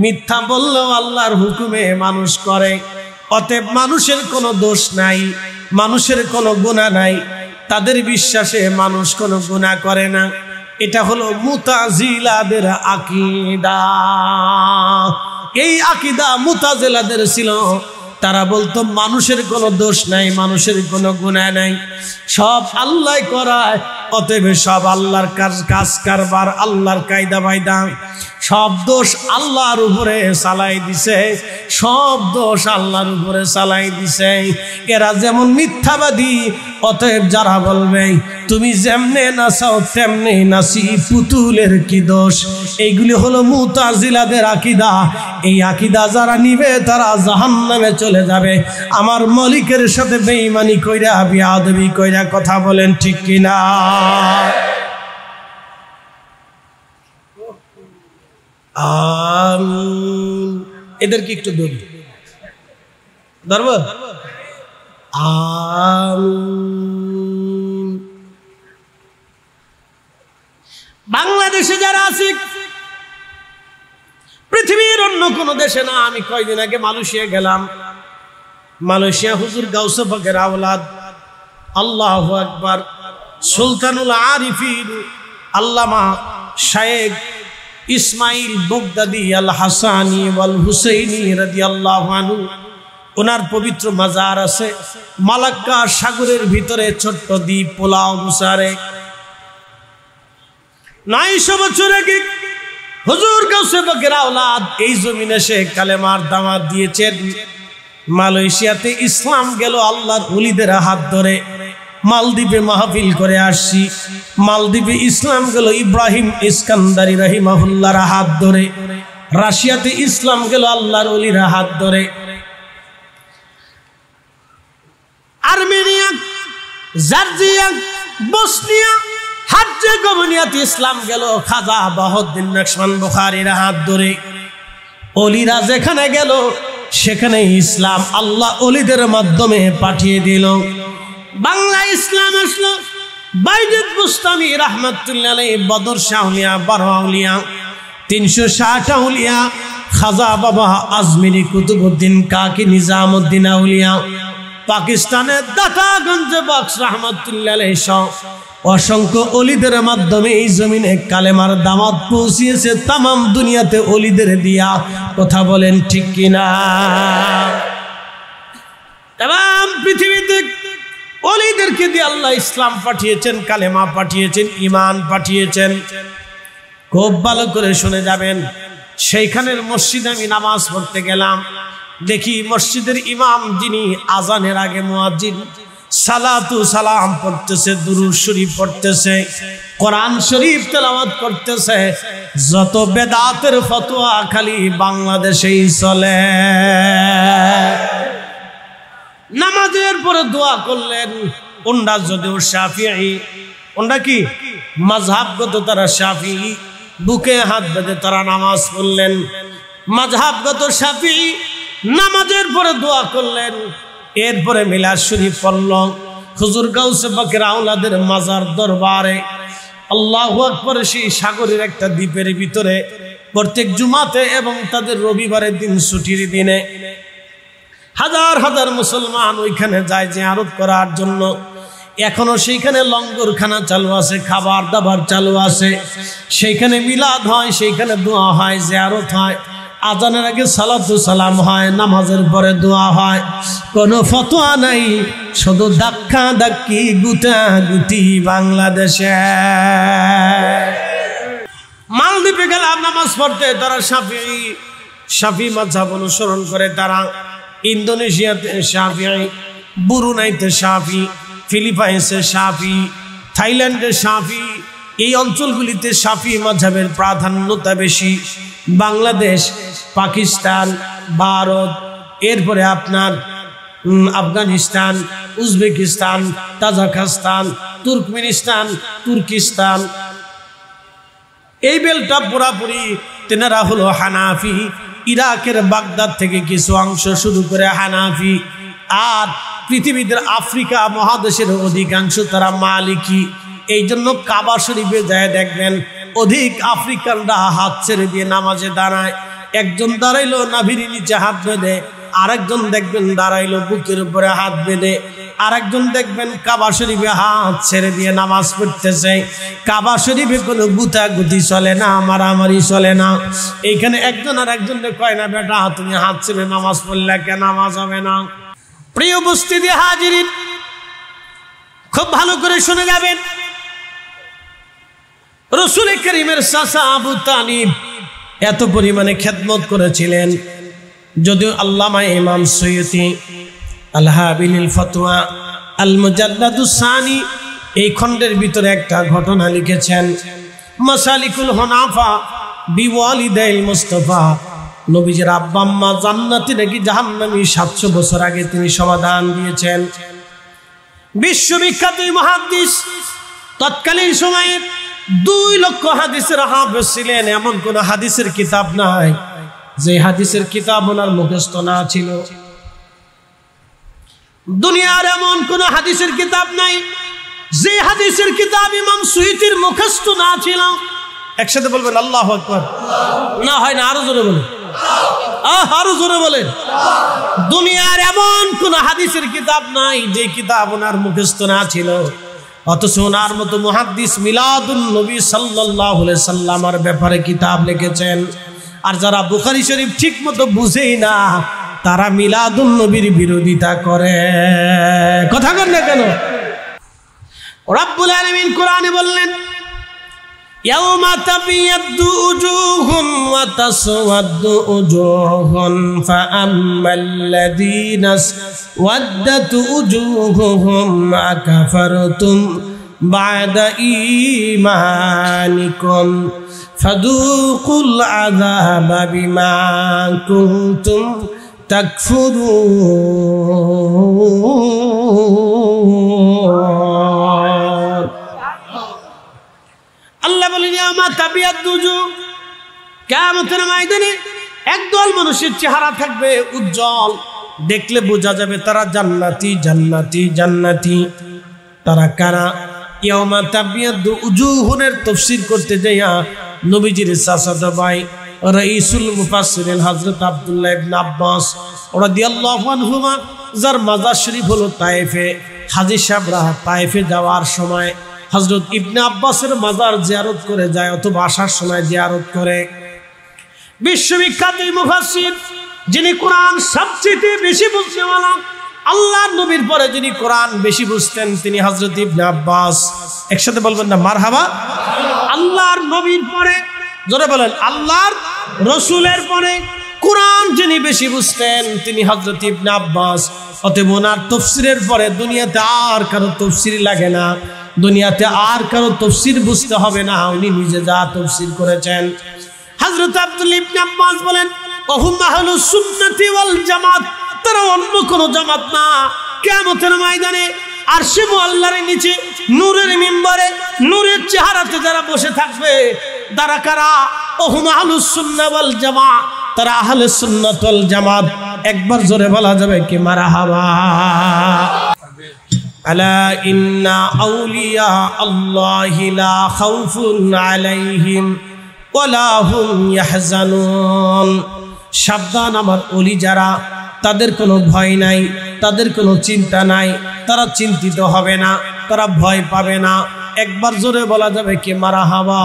মিথ্যা বললেও আল্লাহর হুকুমে মানুষ করে। অতএব মানুষের কোনো দোষ নাই। মানুষের কোনো গুনাহ নাই, তাদের বিশ্বাসে মানুষ কোনো গুনাহ করে না। এটা হলো মুতাজিলাদের আকীদা। এই আকীদা মুতাজিলাদের ছিল। তারা বলতো মানুষের কোনো দোষ নাই, মানুষের কোনো গুনাহ নাই, সব আল্লাহ করায়, অতএব সব আল্লাহর কাজ কারবার, আল্লাহর কায়দা বায়দা, সব দোষ আল্লাহর উপরে চালাই দিছে, সব দোষ আল্লাহর উপরে চালাই দিছে। এরা যেমন মিথ্যাবাদী, অতএব যারা বলবে তুমি যেমনে নাচাও তেমনি নাচি, পুতুলের কি দোষ, এইগুলি হলো মুতাজিলাদের আকীদা। এই আকীদা যারা নিবে তারা জাহান্নামে চলে যাবে। আমার মালিকের সাথে বেঈমানি কইরা, বিয়াদবি কইরা, কথা বলেন ঠিক কিনা? আমিন। এদেরকে একটু ধরব। আমিন। বাংলাদেশে যারা আছে, পৃথিবীর অন্য কোন দেশে না। আমি কয়দিন আগে মালয়েশিয়া গেলাম। মালয়েশিয়া হুজুর গাউসে পাকের আওলাদ, আল্লাহু আকবার, সুলতানুল আরিফিন আল্লামা শায়েখ ইসমাইল বগদাদি আল হাসানি ওয়াল হুসাইনি রাদিয়াল্লাহু আনহু, ওনার পবিত্র মাজার আছে মালাক্কা সাগরের ভিতরে, ছোট্ট দ্বীপ পোলাও মুসারে। 900 বছর আগে হুজুর গাউসে পাকের আওলাদ এই জমিনে সে কালেমার দাওয়াত দিয়েছেন। মালয়েশিয়াতে ইসলাম গেল আল্লাহর ওলিদের হাত ধরে। মালদ্বীপে মাহফিল করে আসছি, মালদ্বীপে ইসলাম গেল ইব্রাহিম ইস্কান্দারি রাহিমাহুল্লাহর হাত ধরে। রাশিয়াতে ইসলাম গেল আল্লাহর ওলির হাত ধরে। আর্মেনিয়া, জর্জিয়া, বসনিয়া, হার্জেগোভিনাতে ইসলাম গেল খাজা বাহাউদ্দিন নকশবন্দ বুখারীর হাত ধরে। ওলিরা যেখানে গেল সেখানে ইসলাম আল্লাহ ওলিদের মাধ্যমে পাঠিয়ে দিল। বাংলা ইসলাম আসলো বাইজিদ বুস্তামি রাহমাতুল্লাহ আলাইহি, বদর শাহ আউলিয়া, 12 আউলিয়া, 360 আউলিয়া, খাজা বাবা আজমিরি কুতুবউদ্দিন কাকি নিজামউদ্দিন আউলিয়া, পাকিস্তানের দাতাগঞ্জ বক্স রাহমাতুল্লাহ আলাইহি সহ অসংখ্য ওলিদের মাধ্যমে এই জমিনে কালেমার দাওয়াত পৌঁছিয়েছে তামাম দুনিয়াতে ওলিদের দিয়া। কথা বলেন ঠিক কিনা? তাম পৃথিবীতে ওলিদেরকে দিয়ে আল্লাহ ইসলাম পাঠিয়েছেন, কালেমা পাঠিয়েছেন, ঈমান পাঠিয়েছেন। খুব ভালো করে শুনে যাবেন। সেইখানের মসজিদে আমি নামাজ পড়তে গেলাম, দেখি মসজিদের ইমাম যিনি আজানের আগে মুয়াজ্জিন সালাতু সালাম পড়তেছে, দুরূদ শরীফ পড়তেছে, কোরআন শরীফ তেলাওয়াত করতেছে। যত বেদাতের ফতোয়া খালি বাংলাদেশেই চলে। নামাজের পরে দোয়া করলেন। ওনরা যদিও শাফিঈ, ওনরা কি মাযহাবগত, তারা শাফিঈ, বুকে হাত বেঁধে তারা নামাজ পড়লেন। মাযহাবগত শাফিঈ নামাজের পরে দোয়া করলেন। এরপরে মিলাদ শরীফ পড়ল হুজুর গাউসে পাকের আওলাদের মাজার দরবারে। আল্লাহু আকবার। সেই সাগরের একটা দ্বীপের ভিতরে প্রত্যেক জুমাতে এবং তাদের রবিবারের দিন ছুটির দিনে হাজার হাজার মুসলমান ওইখানে যায় জিয়ারত করার জন্য। এখনো সেইখানে লঙ্গরখানা চালু আছে, খাবার দাবার চালু আছে, সেইখানে মিলাদ হয়, সেইখানে দোয়া হয়, জিয়ারত হয়, আজানের আগে সালাতু সালাম হয়, নামাজের পরে দোয়া হয়। কোনো ফতোয়া নাই, শুধু ধাক্কা ধাক্কি গুটা গুটি বাংলাদেশে। মালদ্বীপে গেলাম নামাজ পড়তে, তারা শাফি মাযহাব অনুসরণ করে। তারা ইন্দোনেশিয়াতে শাফিঈ, ব্রুনাইতে শাফি, ফিলিপাইন্সে শাফি, থাইল্যান্ডে শাফি। এই অঞ্চলগুলিতে শাফি মাযহাবের প্রাধান্যতা বেশি। বাংলাদেশ, পাকিস্তান, ভারত, এরপরে আপনার Afghanistan, Uzbekistan, Tajikistan, Turkmenistan, Turkestan, এই বেলটা পুরাপুরি তেনারা হলো হানাফি। ইরাকের বাগদাদ থেকে কিছু অংশ শুরু করে হানাফি। আর পৃথিবীতে আফ্রিকা মহাদেশের অধিকাংশ তারা মালিকি। এই জন্য কাবা শরীফে যায় দেখবেন অধিক আফ্রিকানরা হাত ছেড়ে দিয়ে নামাজে দাঁড়ায়। একজন দাঁড়াইলো নাভির নিচে হাত বেঁধে, আরেকজন দেখবেন দাঁড়াইলো বুকের উপরে হাত বেঁধে, আরেকজন দেখবেন কাবা শরীফে হাত ছেড়ে দিয়ে নামাজ পড়তেছে। কাবা শরীফে কোনো গুতাগুতি চলে না, মারামারি চলে না। এইখানে একজন আর একজনকে কয় না, বেটা তুমি হাত ছেড়ে নামাজ পড়লে কেন, নামাজ হবে না। প্রিয় উপস্থিতি হাজিরিন, খুব ভালো করে শুনে যাবেন। রাসূল কারীমের চাচা আবু তালিব এত পরিমাণে খেদমত করেছিলেন, যদিও আল্লামা ইমাম সৈয়দী আল হাবিলিল ফতোয়া আল মুজাল্লাদুস সানি এই খণ্ডের ভিতরে একটা ঘটনা লিখেছেন। মাসালিকুল হুনাফা বিওয়ালিদাইল মুস্তাফা, নবীজির আব্বা আম্মা জান্নাতি নাকি জাহান্নামী 700 বছর আগে তিনি সমাধান দিয়েছেন। বিশ্ববিখ্যাত মুহাদ্দিস, তৎকালীন সময়ে 2 লক্ষ হাদিসের হাফেজ ছিলেন। এমন কোন হাদিসের কিতাব নাই যে হাদিসের কিতাব ওনার মুখস্থ না ছিল। দুনিয়ার এমন কোন হাদিসের কিতাব নাই যে হাদিসের কিতাব ইমাম সুয়ুতির মুখস্থ না ছিল। একসাথে বলবেন আল্লাহু আকবার। না হয় না, আরো জোরে বলেন, আরো জোরে বলেন। দুনিয়ার এমন কোন হাদিসের কিতাব নাই যে কিতাব ওনার মুখস্থ না ছিল। অথচ ওনার মতো মুহাদ্দিস মিলাদুন নবী সাল্লাল্লাহু আলাইহি সাল্লামের ব্যাপারে কিতাব লিখেছেন। আর যারা বুখারী শরীফ ঠিক মতো বুঝেই না, তারা মিলাদুন নবীর বিরোধিতা করে। কথা বলেন না কেন? রব্বুল আলামিন কোরআনে বললেন, ইয়াউমা তাবিয়াদ্দু উজুহুন ওয়া তাসওয়াদ্দু উজুহুন ফাআম্মাল্লাযীনা ওয়াদ্দাত উজুহুহুম আকাফারতুম বা'দা ঈমানিকুম ফাদুকুল আযাবা বিমা কুনতুম তাকফুরুন। আল্লাহ বলেন, ইয়াউমা তাবিয়াদ্দু উজুহ, কিয়ামতের ময়দানে একদল মানুষের চেহারা থাকবে উজ্জ্বল, দেখলে বোঝা যাবে তারা জান্নাতি জান্নাতি জান্নাতি। তারা কারা? ইয়াউমা তাবিয়াদ্দু উজুহুনের তাফসীর করতে যাইয়া নবীজির চাচাতো ভাই রাইসুল মুফাসসিরিন হযরত আব্দুল্লাহ ইবনে আব্বাস রাদিয়াল্লাহু আনহুমা, যার মাজার শরীফ হলো তায়েফে, হাজী সাহেবরা তায়েফে যাওয়ার সময় হযরত ইবনে আব্বাসের মাজার জিয়ারত করে যায়, অথবা আসার সময় জিয়ারত করে। বিশ্ববিখ্যাত মুফাসসির, যিনি কোরআন সবচেয়ে বেশি বুঝনেওয়ালা, আল্লাহর নবীর পরে যিনি কোরআন বেশি বুঝতেন, তিনি হযরত ইবনে আব্বাস। একসাথে বলবেন না মারহাবা। আল্লাহর নবীর পরে, জোরে বলেন, আল্লাহর রাসূলের পরে কোরআন যিনি বেশি বুঝতেন, তিনি হযরত ইবনে আব্বাস। অতএব ওনার তাফসীরের পরে দুনিয়াতে আর কারো তাফসীর লাগে না, দুনিয়াতে আর কারো তাফসীর বুঝতে হবে না। উনি নিজে যা তাফসীর করেছেন। হযরত আব্দুল্লাহ ইবনে আব্বাস বলেন, ওহুম আহলুস সুন্নাতি ওয়াল জামাত, তারা অন্য কোনো জামাত না। কিয়ামতের ময়দানে আরশে মুআল্লার নিচে নূরের মিম্বরে নূরের চেহারাতে যারা বসে থাকবে, তারা কারা? ওহুম আহলুস সুন্নাহ ওয়াল জামাত, তারা আহলে সুন্নাত ওয়াল জামাত। একবার জোরে বলা যাবে কি মারহাবা? আলা ইন্না আউলিয়া আল্লাহি লা খাউফুন আলাইহিম ওয়ালা হুম ইয়াহজানুন। সাবধান, আমার ওলি যারা, তাদের কোনো ভয় নাই, তাদের কোনো চিন্তা নাই, তারা চিন্তিত হবে না, তারা ভয় পাবে না। একবার জোরে বলা যাবে কি মারহাবা?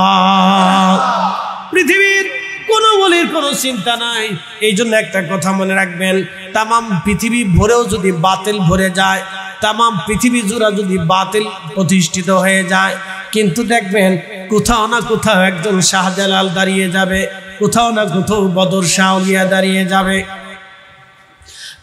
পৃথিবীর কোনো ওলির কোনো চিন্তা নাই। এই জন্য একটা কথা মনে রাখবেন, তামাম পৃথিবী ভরেও যদি বাতিল ভরে যায়, তামাম পৃথিবী জুড়া যদি বাতিল প্রতিষ্ঠিত হয়ে যায়, কিন্তু দেখবেন কোথাও না কোথাও একজন শাহজালাল দাঁড়িয়ে যাবে, কোথাও না কোথাও বদর শাহ আউলিয়া দাঁড়িয়ে যাবে,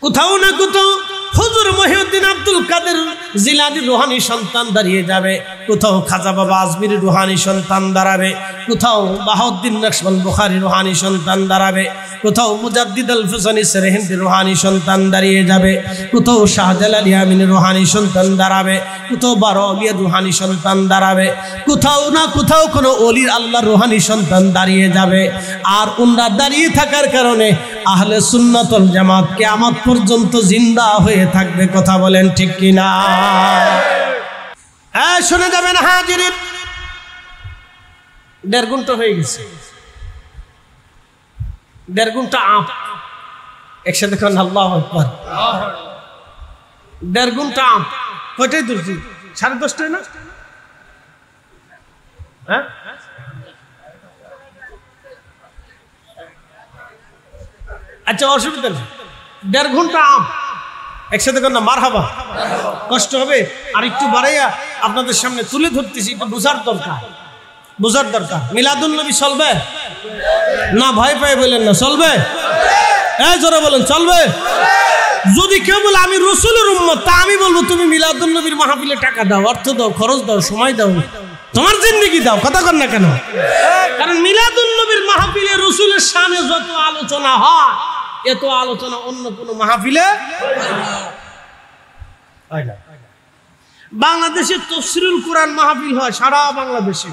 কোথাও না কোথাও হুজুর মহিউদ্দিন আব্দুল কাদের জিলানীর রুহানি সন্তান দাঁড়িয়ে যাবে, কোথাও খাজা বাবা আজমির রুহানি সন্তান দাঁড়াবে, কোথাও বাহাউদ্দিন নকশবন্দ বুখারী রুহানি সন্তান দাঁড়াবে, কোথাও মুজাদ্দিদ আল ফুসানি সেরহিন্দি রুহানি সন্তান দাঁড়িয়ে যাবে, কোথাও শাহজালাল ইয়ামিনী রুহানি সন্তান দাঁড়াবে, কোথাও বারওয়ালিয়া রুহানি সন্তান দাঁড়াবে, কোথাও না কোথাও কোনো ওলির আল্লাহর রুহানি সন্তান দাঁড়িয়ে যাবে। আর উনারা দাঁড়িয়ে থাকার কারণে আহলে সুন্নাত ওয়াল জামাত কিয়ামত পর্যন্ত জিন্দা হয়ে থাকবে। কথা বলেন ঠিক কিনা? হ্যাঁ, শুনে যাবেন হাজিরিন। 1.5 ঘন্টা হয়ে গেছে, 1.5 ঘন্টা আপ। একসাথে করেন আল্লাহু আকবার। 1.5 ঘন্টা আম কয়টায় ধরছি? 10:30 না? হ্যাঁ, আচ্ছা অসুবিধা নেই। 1.5 ঘন্টা আম একসাথে করেন না মারহাবা। কষ্ট হবে, আর একটু বাড়াইয়া আপনাদের সামনে তুলে ধরতেছি, একটু বোঝার দরকার, বোঝার দরকার। মিলাদুন নবী চলবে না? ভয় পায় বলেন না, চলবে? এই জোরে বলেন, চলবে? যদি কেউ বলে আমি রসুলের উম্মত, তা আমি বলবো তুমি মিলাদুন নবীর মাহফিলে টাকা দাও, অর্থ দাও, খরচ দাও, সময় দাও, তোমার জিন্দেগি দাও, কথা কর না কেন? কারণ মিলাদুন নবীর মাহফিলে রসুলের শানে যত আলোচনা হয়, এত আলোচনা অন্য কোন মাহফিলে হয় না। বাংলাদেশে তাফসীরুল কোরআন মাহফিল হয় সারা বাংলাদেশে।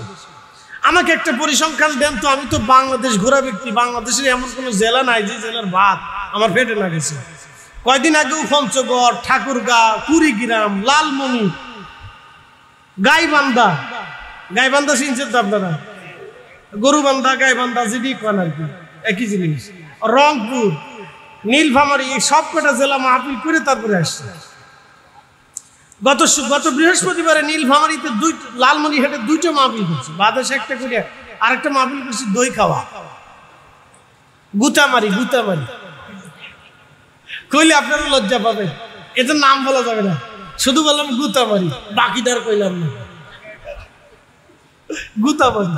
আমাকে একটা পরিসংখ্যান দেন তো, আমি তো বাংলাদেশ ঘোরা ব্যক্তি। বাংলাদেশের এমন কোন জেলা নাই যে জেলার ভাত আমার পেটে না গেছে। কয়দিন আগেও পঞ্চগড়, ঠাকুরগাঁও, কুড়িগ্রাম, লালমনি, গাইবান্ধা, গাইবান্ধা চিনছেন তো আপনারা? গরুবান্ধা, গাইবান্ধা যেটি কোন আর কি একই জিনিস। রংপুর, নীলফামারী, এই সব কটা জেলা মাহফিল করে তারপরে আসছে। গত বৃহস্পতিবারে নীলফামারীতে লালমনিরহাটে 2টা মাহফিল করছে, বাতাসে একটা করে আরেকটা মাহফিল করছে দই খাওয়া, গুতামারি। গুতামারি কইলে আপনারা লজ্জা পাবেন, এটার নাম বলা যাবে না, শুধু বললাম গুতামারি, বাকিটার কইলাম না। গুতামারি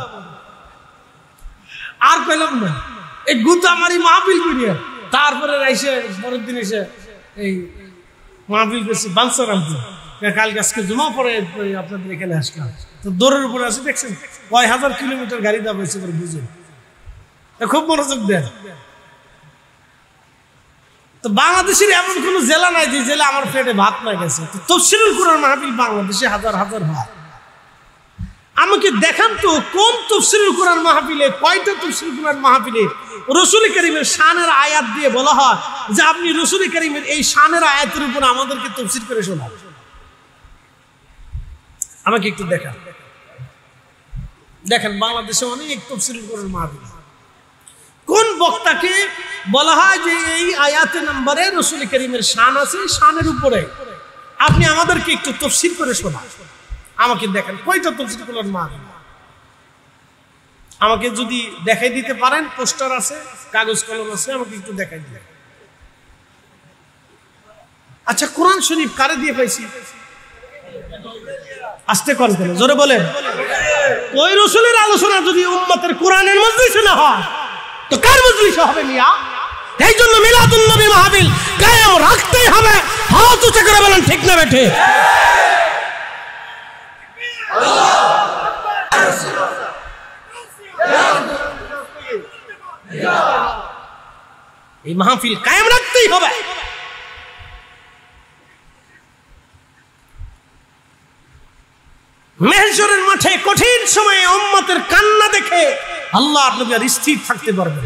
আর কইলাম না, এই গুতামারি মাহফিল করিয়া তারপরে এসে পরের দিন এসে এই মাহফিল করছি বাঞ্ছারামপুর। কালকে আজকে জমা পড়ে আপনাদের এখানে আসলাম, তো দৌড়ের উপরে আছে, দেখছেন কয় হাজার কিলোমিটার গাড়ি দাম হয়েছে করে বুঝেন। খুব মনোযোগ দেন। তো বাংলাদেশের এমন কোন জেলা নাই যে জেলা আমার পেটে ভাত না গেছে। তো তাফসীরুল কোরআন মাহফিল বাংলাদেশে হাজার হাজার হয়। আমাকে দেখান তো কোন তাফসীরুল কোরআন মাহফিলে, কয়টা তাফসীরুল কোরআন মাহফিলে রাসূল কারীমের শানের আয়াত দিয়ে বলা হয় যে আপনি রাসূল কারীমের এই শানের আয়াতের উপর আমাদেরকে তাফসীর করে শোনান। আমাকে একটু দেখান। দেখেন বাংলাদেশে অনেক তাফসীরুল কোরআন মাহফিল, কোন বক্তাকে বলা হয় যে এই আয়াতে নম্বরে রাসূল কারীমের শান আছে, শানের উপরে আপনি আমাদেরকে একটু তাফসীর করে শোনান। আমাকে দেখেন কয়টা তাফসীরুল কোরআন মাহফিল। আমাকে যদি দেখাই দিতে পারেন, পোস্টার আছে, কাগজ কলম আছে, আমাকে একটু দেখাই দিন। আচ্ছা কোরআন শরীফ কারে দিয়ে পাইছি? আস্তে কোন কেন, জোরে বলেন। ওই রাসূলের আলোচনা যদি উম্মতের কোরআনের মজলিসে না হয় তো কার মজলিসে হবে মিয়া? এই জন্য মিলাদুন নবী মাহফিল কায়েম রাখতেই হবে। হাত উঁচু করে বলেন ঠিক না বেঠে? এই মাহফিল কায়েম রাখতেই হবে। মেহশরের মাঠে কঠিন সময়ে উম্মতের কান্না দেখে আল্লাহ নবী আর স্থির থাকতে পারবেন।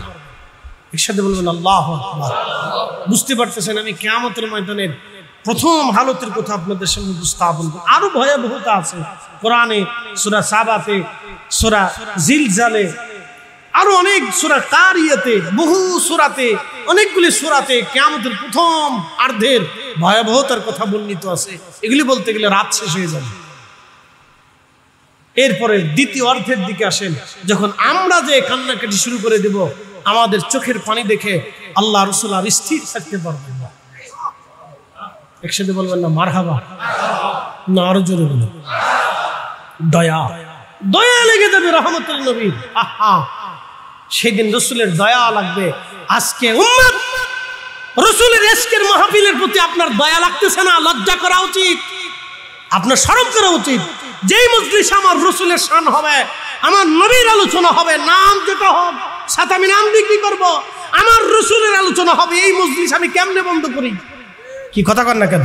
একসাথে বলবেন আল্লাহু আকবার। বুঝতে পারতেছেন আমি কিয়ামতের ময়দানের প্রথম হালতের কথা আপনাদের সামনে উপস্থাপন করব। আরো ভয়াবহতা আছে কোরআনে, সূরা সাবাতে, সূরা জিলজালে, আরো অনেক সূরা কারিয়াতে, বহু সূরাতে, অনেকগুলি সূরাতে কিয়ামতের প্রথম অর্ধের ভয়াবহতার কথা বর্ণিত আছে। এগুলি বলতে গেলে রাত শেষ হয়ে যাবে। এরপরে দ্বিতীয় অর্ধের দিকে আসেন, যখন আমরা যে কান্নাকাটি শুরু করে দেব, আমাদের চোখের পানি দেখে আল্লাহ রাসূল আর স্থির থাকতে পারবেন না। একসাথে বলবেন না মারহাবা? না আরো জোরে বলুন দয়া। দয়া লেগে যাবে রহমতুল নবী। আহা, সেদিন রাসূলের দয়া লাগবে। আজকে উম্মত রাসূলের ইশকের মাহফিলের প্রতি আপনার দয়া লাগতেছে না? লজ্জা করা উচিত, আপনার শরম করা উচিত। যেই মজলিস আমার রাসূলের শান হবে, আমার নবীর আলোচনা হবে, নাম যেটা হোক সাথে আমি নাম বিক্রি করব, আমার রাসূলের আলোচনা হবে, এই মজলিস আমি কেমনে বন্ধ করি? কি কথা কর না কেন?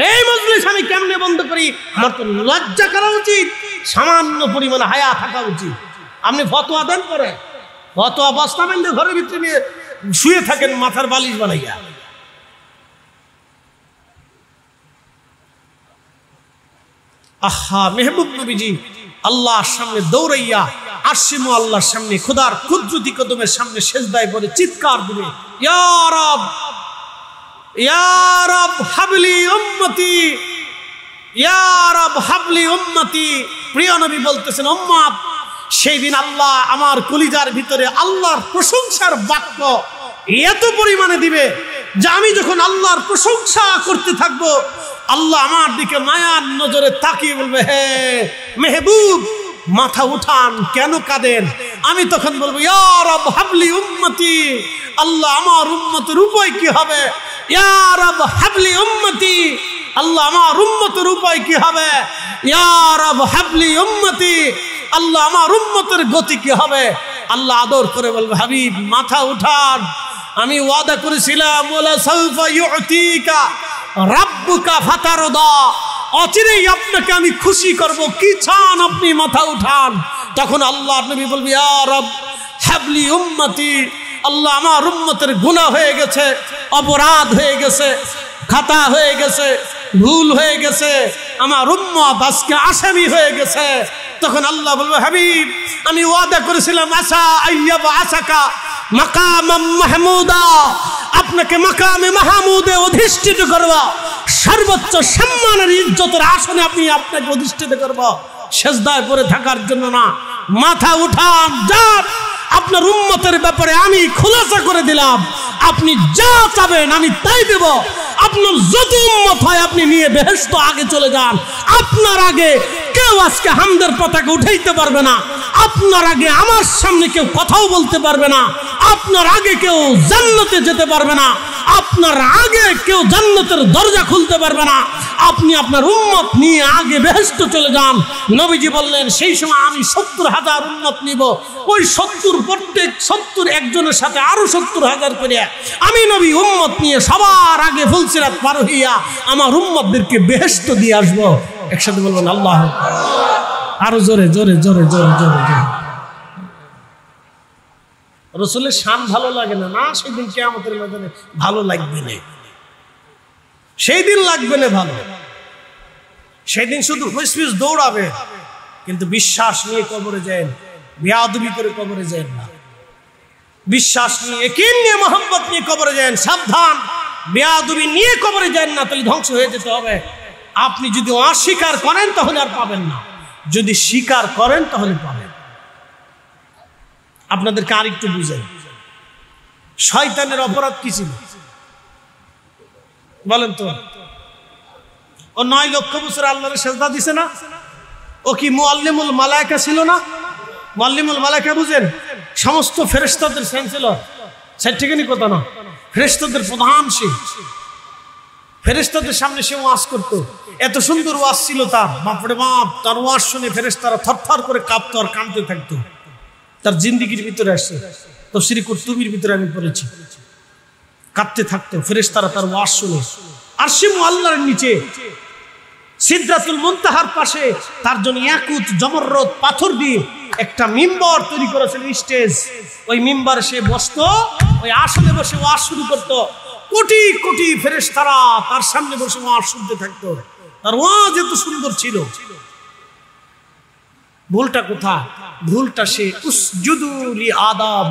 এই মজলিস আমি কেমনে বন্ধ করি? আমার তো লজ্জা করা উচিত, সামান্য পরিমাণে হায়া থাকা উচিত। আপনি ফতোয়া দেন করে, ফতোয়া বস্তা বেঁধে ঘরের ভিতরে নিয়ে শুয়ে থাকেন মাথার বালিশ বানাইয়া। আহা, মেহবুব নবীজি আল্লাহর সামনে দৌড়াইয়া আরশে মুআল্লার সামনে খোদার কুদরতি কদমের সামনে সেজদায় পড়ে চিৎকার দিবে, ইয়া রব, ইয়া রব হাবলি উম্মতি, ইয়া রব হাবলি উম্মতি। প্রিয় নবী বলতেছেন, উম্মত সেই দিন আল্লাহ আমার কলিজার ভিতরে আল্লাহর প্রশংসার বাক্য এত পরিমাণে দিবে যে আমি যখন আল্লাহর প্রশংসা করতে থাকবো, আল্লাহ আমার দিকে মায়ার নজরে তাকিয়ে বলবে, হে মেহবুব মাথা উঠান, কেন কাঁদেন? আমি তখন বলবো, ইয়া রব হাবলি উম্মতি, আল্লাহ আমার উম্মতের উপায় কি হবে? ইয়া রব হাবলি উম্মতি, আল্লাহ আমার উম্মতের উপায় কি হবে? ইয়া রব হাবলি উম্মতি, আল্লাহ আমার উম্মতের গতি কি হবে? আল্লাহ আদর করে বলবে, হাবিব মাথা উঠান, আমি ওয়াদা করেছিলাম ওয়ালা সাউফা ইউতিকা রাব্বুকা ফাতারদা, অচিরেই আপনাকে আমি খুশি করব, কি চান আপনি মাথা উঠান। তখন আল্লাহর নবী বলবে, ইয়া রব হাবলি উম্মতি, আল্লাহ আমার উম্মতের গুনাহ হয়ে গেছে, অপরাধ হয়ে গেছে, খাতা হয়ে গেছে, ভুল হয়ে গেছে, আমার উম্মত আজকে আসামি হয়ে গেছে। তখন আল্লাহ বলবে, হাবিব আমি ওয়াদা করেছিলাম আসা আইয়াবা আসাকা মাকামাম মাহমুদা, আপনাকে মাকামে মাহমুদে অধিষ্ঠিত করব, সর্বোচ্চ সম্মানের ইজ্জতের আসনে আমি আপনাকে অধিষ্ঠিত করব, সেজদায় পড়ে থাকার জন্য না। মাথা উঠান, যান, আপনার উম্মতের ব্যাপারে আমি খুলাসা করে দিলাম, আপনি যা চাবেন আমি তাই দেব, আপনার যত উম্মত হয় আপনি নিয়ে বেহেশত আগে চলে যান। আপনার আগে কেউ আজকে হামদের পতাকা উঠাইতে পারবে না, আপনার আগে আমার সামনে কেউ কথাও বলতে পারবে না, আপনার আগে কেউ জান্নাতে যেতে পারবে না, আপনার আগে কেউ জান্নাতের দরজা খুলতে পারবে না। আপনি আপনার উম্মত নিয়ে আগে বেহেশত চলে যান। নবীজি বললেন, সেই সময় আমি 70,000 উম্মত নিব, ওই 70 প্রত্যেক 70 একজনের সাথে আরো 70,000 করে আমি নবী উম্মত নিয়ে সবার আগে ফুলসিরাত পার হইয়া আমার উম্মতদেরকে বেহেশত দিয়ে আসবো। একসাথে বলবেন আল্লাহ, আরো জোরে জোরে জোরে জোরে জোরে জোরে। রাসূলের শান ভালো লাগে না? না, সেদিন কিয়ামতের ময়দানে ভালো লাগবে না, সেই দিন লাগবে না ভালো, সেদিন শুধু হুইসফিস দৌড়াবে, কিন্তু বিশ্বাস নিয়ে কবরে যায়, বেয়াদবি করে কবরে যায় না, বিশ্বাস নিয়ে ইয়াকিন নিয়ে মোহাম্মত নিয়ে কবরে যায়। সাবধান, বেয়াদবি নিয়ে কবরে যায় না, তাহলে ধ্বংস হয়ে যেতে হবে। আপনি যদি অস্বীকার করেন তাহলে আর পাবেন না, যদি স্বীকার করেন তাহলে পাবেন। আপনাদেরকে আরেকটু বুঝাই, শয়তানের অপরাধ কি ছিল বলেন তো? ও 9 লক্ষ বছর আল্লাহর সেজদা দিছে না? ও কি মুআল্লিমুল মালায়েকা ছিল না? মুআল্লিমুল মালায়েকা বুঝেন, সমস্ত ফেরেশতাদের চ্যান্সেলর, সে ঠিকই কথা না, ফেরেশতাদের প্রধান সে, ফেরেশতাদের সামনে সে ওয়াজ করত, এত সুন্দর ওয়াজ ছিল তার, বাপরে বাপ, তার ওয়াজ শুনে ফেরেশতারা থরথর করে কাঁপতো আর কাঁদতে থাকতো। তার জিন্দেগির ভিতরে আসছে, তাফসীর কুরতুবীর ভিতরে আমি পড়েছি, কাঁদতে থাকতো ফেরেশতারা তার ওয়াজ শুনে। আরশে মুআল্লার নিচে সিদরাতুল মুনতাহার পাশে তার জন্য ইয়াকুত জমররত পাথর দিয়ে একটা মিম্বার তৈরি করেছিল, স্টেজ। ওই মিম্বারে সে বসতো, ওই আসনে বসে ওয়াজ শুরু করতো, কোটি কোটি ফেরেশতারা তার সামনে বসে ওয়াজ শুনতে থাকতো। তার ওয়াজ এত সুন্দর ছিল। ভুলটা কোথায়? ভুলটা সে উসজুদু লি আদম,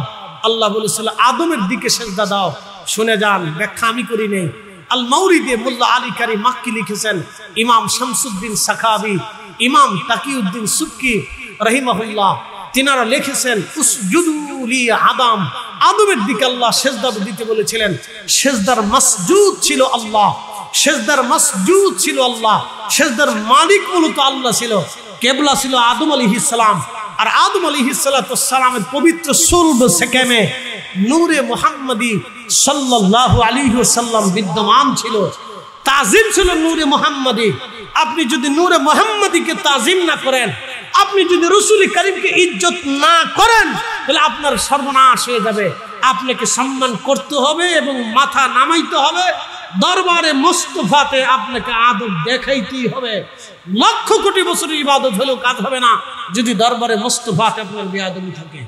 আল্লাহ বলেছিল আদমের দিকে সেজদা দাও। শুনে যান, ব্যাখ্যা আমি করি নেই, আল মাউরিদে মোল্লা আলী কারি মাক্কি লিখেছেন, ইমাম শামসুদ্দিন সাখাবি, ইমাম তাকিউদ্দিন সুবকি রাহিমাহুল্লাহ, তিনারা লিখেছেন উসজুদু লি আদম, আদমের দিকে আল্লাহ সেজদা দিতে বলেছিলেন। সেজদার মাসজুদ ছিল আল্লাহ, সেজদার মাসজুদ ছিল আল্লাহ, সেজদার মালিক মূলত আল্লাহ ছিল। কেবলা ছিল আদম আলাইহিস সালাম, আর আদম আলাইহিস সালামের পবিত্র সুলব সেকেমে নূরে মুহাম্মাদি সাল্লাল্লাহু আলাইহি ওয়াসাল্লাম বিদ্যমান ছিল। তাজিম ছিল নূরে মুহাম্মাদি। আপনি যদি নূরে মুহাম্মাদিকে তাজিম না করেন, আপনি যদি রাসূল কারীমকে ইজ্জত না করেন, তাহলে আপনার সর্বনাশ হয়ে যাবে। আপনাকে সম্মান করতে হবে এবং মাথা নামাইতে হবে। দরবারে মুস্তাফাতে আপনাকে আদব দেখাইতেই হবে। লক্ষ কোটি বছরের ইবাদত হলেও কাজ হবে না যদি দরবারে মুস্তাফাতে আপনার বেয়াদবি থাকে।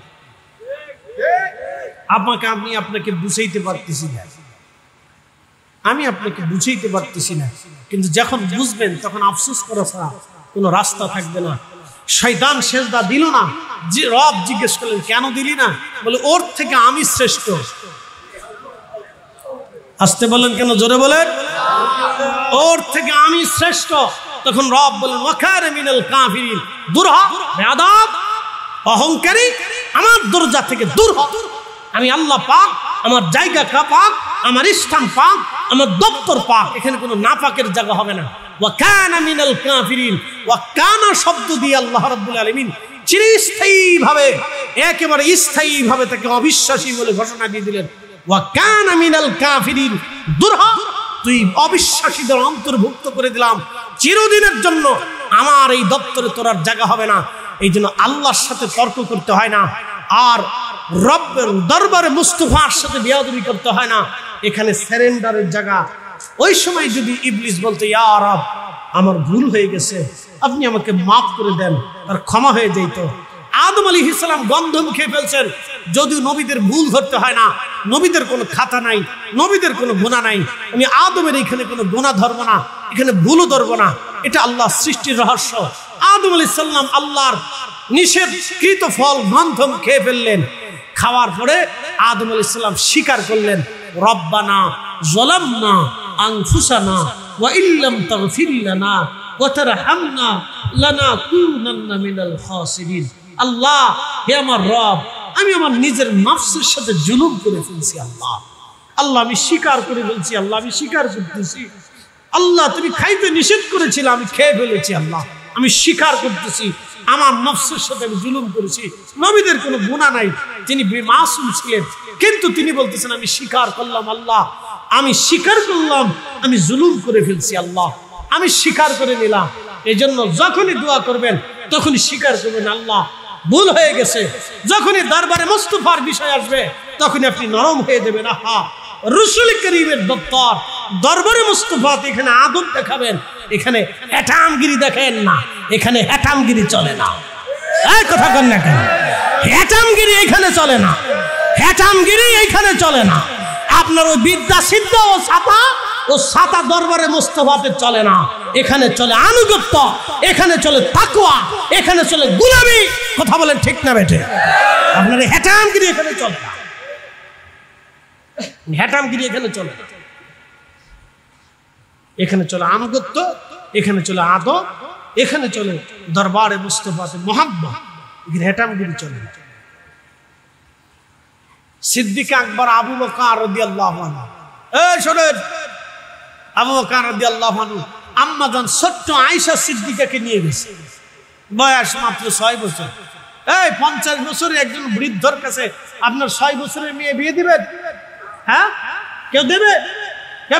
আমি আপনাকে বুঝাইতে পারতেছি না, আমি আপনাকে বুঝাইতে পারতেছি না, কিন্তু যখন বুঝবেন তখন আফসোস করা ছাড়া কোনো রাস্তা থাকবে না। শয়তান সেজদা দিল না, রব জিজ্ঞেস করলেন কেন দিলি না? বলে ওর থেকে আমি শ্রেষ্ঠ। আসতে বলেন কেন, জোরে বলেন। ওর থেকে আমি শ্রেষ্ঠ। তখন রব বলেন ওয়াকানা মিনাল কাফিরিন, দূর হ বেয়াদব অহংকারী, আমার দরজা থেকে দূর হ। আমি আল্লাহ পাক, আমার জায়গা পাক, আমার স্থান পাক, আমার দপ্তর পাক, এখানে কোনো নাপাকের জায়গা হবে না। ওয়াকানা মিনাল কাফিরিন, ওয়াকানা শব্দ দিয়ে আল্লাহ রাব্বুল আলামিন চিরস্থায়ীভাবে, একেবারে স্থায়ীভাবে তাকে অবিশ্বাসী বলে ঘোষণা দিয়ে দিলেন। ওয়াকানা মিনাল কাফিরিন, দূর হ, তুই অবিশ্বাসীদের অন্তর্ভুক্ত করে দিলাম চিরদিনের জন্য। আমার এই দপ্তরে তোর আর জায়গা হবে না। এই জন্য আল্লাহর সাথে তর্ক করতে হয় না, আর রব্বের দরবারে মুস্তাফার সাথে বেয়াদবি করতে হয় না। এখানে সারেন্ডারের জায়গা। ওই সময় যদি ইবলিস বলতো ইয়া রব আমার ভুল হয়ে গেছে, আপনি আমাকে মাফ করে দেন, আর ক্ষমা হয়ে যেত। আদম আলাইহিস সালাম গন্ধম খেয়ে ফেলছেন, যদিও নবীদের ভুল ধরতে হয় না, নবীদের কোনো খাতা নাই, নবীদের কোনো গুনাহ নাই। আমি আদমের এখানে কোনো গুনাহ ধরবো না, এখানে ভুলও ধরবো না। এটা আল্লাহ সৃষ্টির রহস্য। আদম আলাইহিস সালাম আল্লাহর নিষেধকৃত ফল গন্ধম খেয়ে ফেললেন। খাওয়ার পরে আদম আলাইহিস সালাম স্বীকার করলেন, রব্বানা যালামনা আনফুসানা ওয়া ইল্লাম তাগফির লানা ওয়া তারহামনা লানাকুনান্না মিনাল খাসিরিন। আল্লাহ, হে আমার রব, আমি আমার নিজের নফসের সাথে জুলুম করে ফেলছি। আল্লাহ, আল্লাহ আমি স্বীকার করে ফেলছি। আল্লাহ আমি স্বীকার করতেছি। আল্লাহ তুমি খাইতে নিষেধ করেছিলে, আমি খেয়ে ফেলেছি। আল্লাহ আমি স্বীকার করতেছি, আমার নফসের সাথে আমি জুলুম করেছি। নবীদের কোনো গুনাহ নাই, তিনি মাসুম ছিলেন, কিন্তু তিনি বলতেছেন আমি স্বীকার করলাম। আল্লাহ আমি স্বীকার করলাম, আমি জুলুম করে ফেলছি। আল্লাহ আমি স্বীকার করে নিলাম। এই জন্য যখনই দোয়া করবেন তখনই স্বীকার করবেন আল্লাহ ভুল হয়ে গেছে। যখনই দরবারে মুস্তাফার বিষয় আসবে তখনই আপনি নরম হয়ে যাবেন। আহা, রাসূল করিমের দপ্তর দরবারে মুস্তাফাতে এখানে আদব দেখাবেন, এখানে হ্যাটামগিরি দেখেন না, এখানে হ্যাটামগিরি চলে না। এই কথা কন না কেন? হ্যাটামগিরি এখানে চলে না, হ্যাটামগিরি এখানে চলে না। আপনার ওই বিদ্যা সিদ্ধ ও সাতা দরবারে মুস্তাফাতে চলে না। এখানে চলে আনুগত্য, এখানে চলে তাকওয়া, এখানে চলে গোলামি। কথা বলেন ঠিক না বেটে? আপনার হ্যাটামগিরি এখানে চলে না, হ্যাটামগিরি এখানে চলে না। এখানে চলে আনুগত্য, এখানে চলে আদব, এখানে চলে দরবারে মুস্তাফাতে মুহাব্বত। এখানে হ্যাটামগিরি চলে না। সিদ্দিক আকবর আবু বকর রাদিয়াল্লাহু আনহু, এই শোনেন, আবু বকর রাদিয়াল্লাহু আনহু আম্মাজান ছোট্ট আয়েশা সিদ্দিকাকে নিয়ে গেছে, বয়স মাত্র 6 বছর। এই 50 বছরের একজন বৃদ্ধর কাছে আপনার 6 বছরের মেয়ে বিয়ে দিবেন? হ্যাঁ, কেউ দেবে?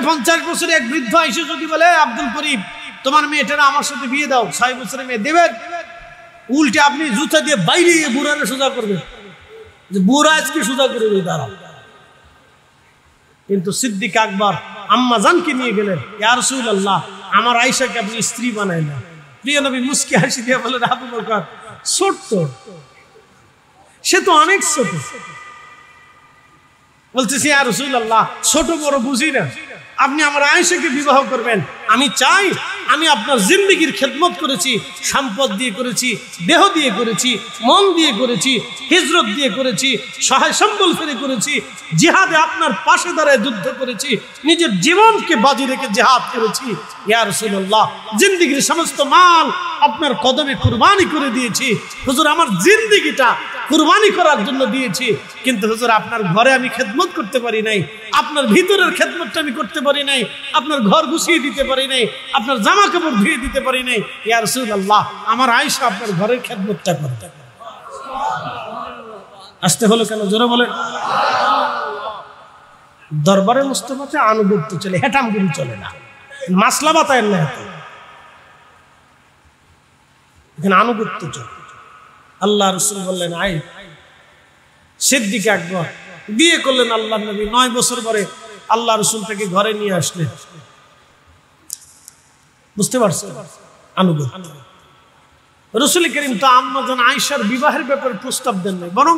50 বছরের এক বৃদ্ধ আয়েশা যদি বলে আব্দুল করিম তোমার মেয়েটার আমার সাথে বিয়ে দাও, 6 বছরের মেয়ে দেবেন? উল্টে আপনি জুতা দিয়ে বাইরে বুড়ারে সোজা করবেন, যে বুড়া আজকে সোজা করে দাঁড়াও। কিন্তু সিদ্দিক আকবর আম্মা জানকে নিয়ে গেলেন, ইয়া রাসূলুল্লাহ আমার আয়েশাকে আপনি স্ত্রী বানাইলেন। প্রিয় নবী মুস্কি হাসি দিয়ে বলেন, আবু বকর ছোট্ট, সে তো অনেক ছোট। বলতেছি ইয়া রাসূলুল্লাহ ছোট বড় বুঝি না, আপনি আমার আয়েশাকে বিবাহ করবেন। আমি চাই, আমি আপনার জিন্দেগির খেদমত করেছি, সম্পদ দিয়ে করেছি, দেহ দিয়ে করেছি, মন দিয়ে করেছি, হিজরত দিয়ে করেছি, সহায় সম্বল ফেলে করেছি, জিহাদে আপনার পাশে দাঁড়ায় যুদ্ধ করেছি, নিজের জীবনকে বাজি রেখে জিহাদ করেছি। ইয়া রাসূলুল্লাহ জিন্দেগির সমস্ত মাল আপনার কদমে কুরবানি করে দিয়েছি। হুজুর আমার জিন্দেগিটা কুরবানি করার জন্য দিয়েছি, কিন্তু হুজুর আপনার ঘরে আমি খেদমত করতে পারি নাই, আপনার ভিতরের খেদমতটা আমি করতে পারি নাই, আপনার ঘর গুছিয়ে দিতে পারি নাই, আপনার জামা কাপড় ধুয়ে দিতে পারি নাই। ইয়া রাসূলুল্লাহ আমার আয়েশা আপনার ঘরের খেদমতটা করতে। আসতে হলো কেন? জোরে বলেন। দরবারে মুস্তাফাতে আনুগত্য চলে, হ্যাটামগিরি চলে না, মাসলা বাতায়েন না, এখানে আনুগত্য চলে। আল্লাহ রাসূল বললেন আই। সিদ্দিক আকবর বিয়ে করলেন আল্লাহর নবী, 9 বছর পরে আল্লাহ রাসূল তাকে ঘরে নিয়ে আসলেন। বুঝতে পারছেন? আনুগত্য। রাসূল করিম তো আম্মাজান আয়েশার বিবাহের ব্যাপারে প্রস্তাব দেন নাই, বরং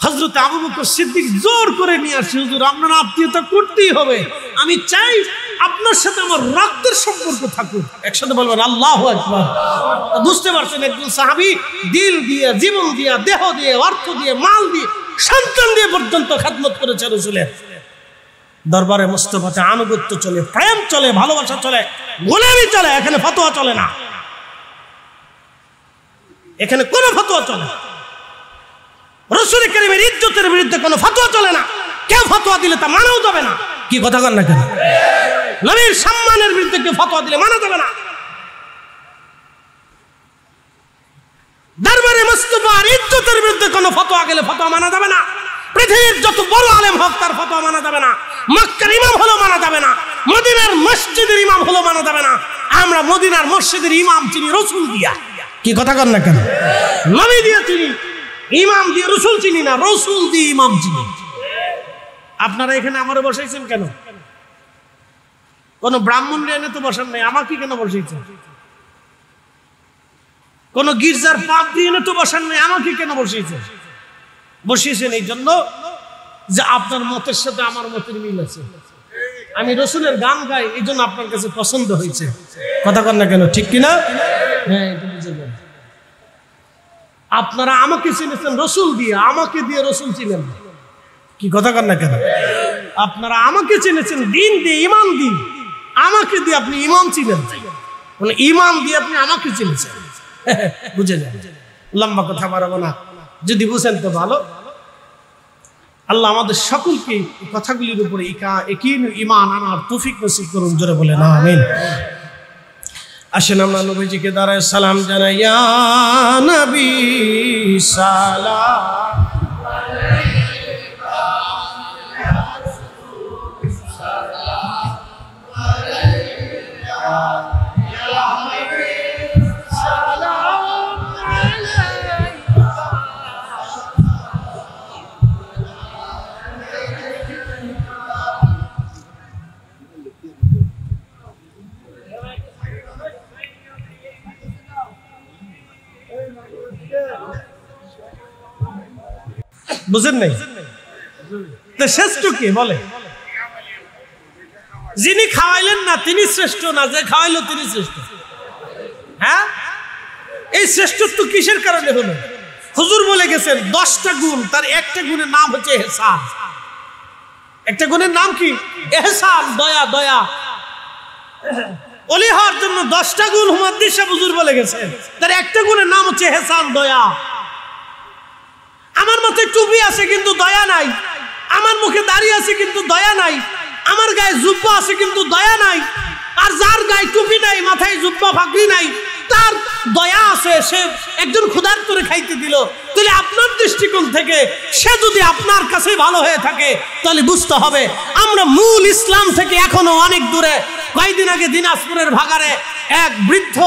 হযরত আবু বকর সিদ্দিক জোর করে নিয়ে আসছে, হুজুর আপনার আত্মীয়তা করতেই হবে, আমি চাই আপনার সাথে আমার রক্তের সম্পর্ক থাকুক। একসাথে বলবেন আল্লাহু আকবার। বুঝতে পারছেন একজন সাহাবী দিল দিয়ে, জীবন দিয়ে, দেহ দিয়ে, অর্থ দিয়ে, মাল দিয়ে, সন্তান দিয়ে পর্যন্ত খেদমত করেছে রাসূলের। দরবারে মুস্তাফাতে আনুগত্য চলে, প্রেম চলে, ভালোবাসা চলে, গোলামি চলে। এখানে ফতোয়া চলে না, এখানে কোনো ফতোয়া চলে না। রাসূল কারীমের ইজ্জতের বিরুদ্ধে কোনো ফতোয়া চলে না। কেউ ফতোয়া দিলে তা মানাও যাবে না। কি কথা কন না কেন? নবীর সম্মানের বিরুদ্ধে কেউ ফতোয়া দিলে মানা যাবে না। দরবারে মুস্তাফার ইজ্জতের বিরুদ্ধে কোনো ফতোয়া গেলে ফতোয়া মানা যাবে না। পৃথিবীর যত বড় আলেম হোক তার ফতোয়া মানা যাবে না। মক্কার ইমাম হলো মানা যাবে না, মদিনার মসজিদের ইমাম হলো মানা যাবে না। আমরা মদিনার মসজিদের ইমাম চিনি রাসূল দিয়া। কি কথা কন না কেন? নবী দিয়ে চিনি, ইমাম দিয়ে রাসূল চিনি না, রাসূল দিয়ে ইমাম চিনি। আপনারা এখানে আমারে বসাইছেন কেন? কোন ব্রাহ্মণ এনে তো বসান নাই, আমাকে কেন বসাইছেন? কোন গির্জার পাপ দিয়ে এনে তো বসান নাই, আমাকে কেন বসিয়েছেন? বসিয়েছেন এই জন্য যে আপনার মতের সাথে আমার মতের মিল আছে। আমি রাসূলের গান গাই, এই জন্য আপনার কাছে পছন্দ হয়েছে। কথা কন না কেন? ঠিক কিনা? হ্যাঁ, এটা বুঝলেন। আপনারা আমাকে চিনেছেন রাসূল দিয়ে, আমাকে দিয়ে রাসূল চিনেন। কি কথা কন না কেন? আপনারা আমাকে চিনেছেন দিন দিয়ে, ইমান দিয়ে, আমাকে দিয়ে আপনি ইমাম চিনেন। মানে ইমাম দিয়ে আপনি আমাকে চিনেছেন। বুঝে যান, লম্বা কথা বাড়াবো না, যদি বুঝেন তো ভালো। আল্লাহ আমাদের সকলকে কথাগুলির উপরে ঈমান আনার তৌফিক নসিব করুন। জোরে বলেন আমিন। আসেন আমরা নবীজিকে দাঁড়ায় সালাম জানাই। ইয়া নবী সালাম বুঝেন নাই? শ্রেষ্ঠ কে বলে? যিনি খাওয়াইলেন না তিনি শ্রেষ্ঠ না, যে খাওয়াইলো তিনি শ্রেষ্ঠ। হ্যাঁ, এই শ্রেষ্ঠত্ব কিসের কারণে হলো? হুজুর বলে গেছেন 10টা গুণ, তার একটা গুণের নাম হচ্ছে ইহসান। একটা গুণের নাম কি? ইহসান, দয়া। দয়া ওলি হওয়ার জন্য 10টা গুণ মুহাদ্দিস সাহেব হুজুর বলে গেছেন, তার একটা গুণের নাম হচ্ছে ইহসান, দয়া। আমার মাথায় টুপি আছে কিন্তু দয়া নাই, আমার মুখে দাড়ি আছে কিন্তু দয়া নাই, আমার গায়ে জুব্বা আছে কিন্তু দয়া নাই। আর যার গায়ে টুপি নাই, মাথায় জুব্বা ফাকরি নাই, তার দয়া আছে, সে একজন ক্ষুধার্ত করে খাইতে দিল। তাহলে আপনার দৃষ্টিকোণ থেকে সে যদি আপনার কাছে ভালো হয়ে থাকে, তাহলে বুঝতে হবে আমরা মূল ইসলাম থেকে এখনো অনেক দূরে। কয়েকদিন আগে দিনাজপুরের ভাগাড়ে এক বৃদ্ধ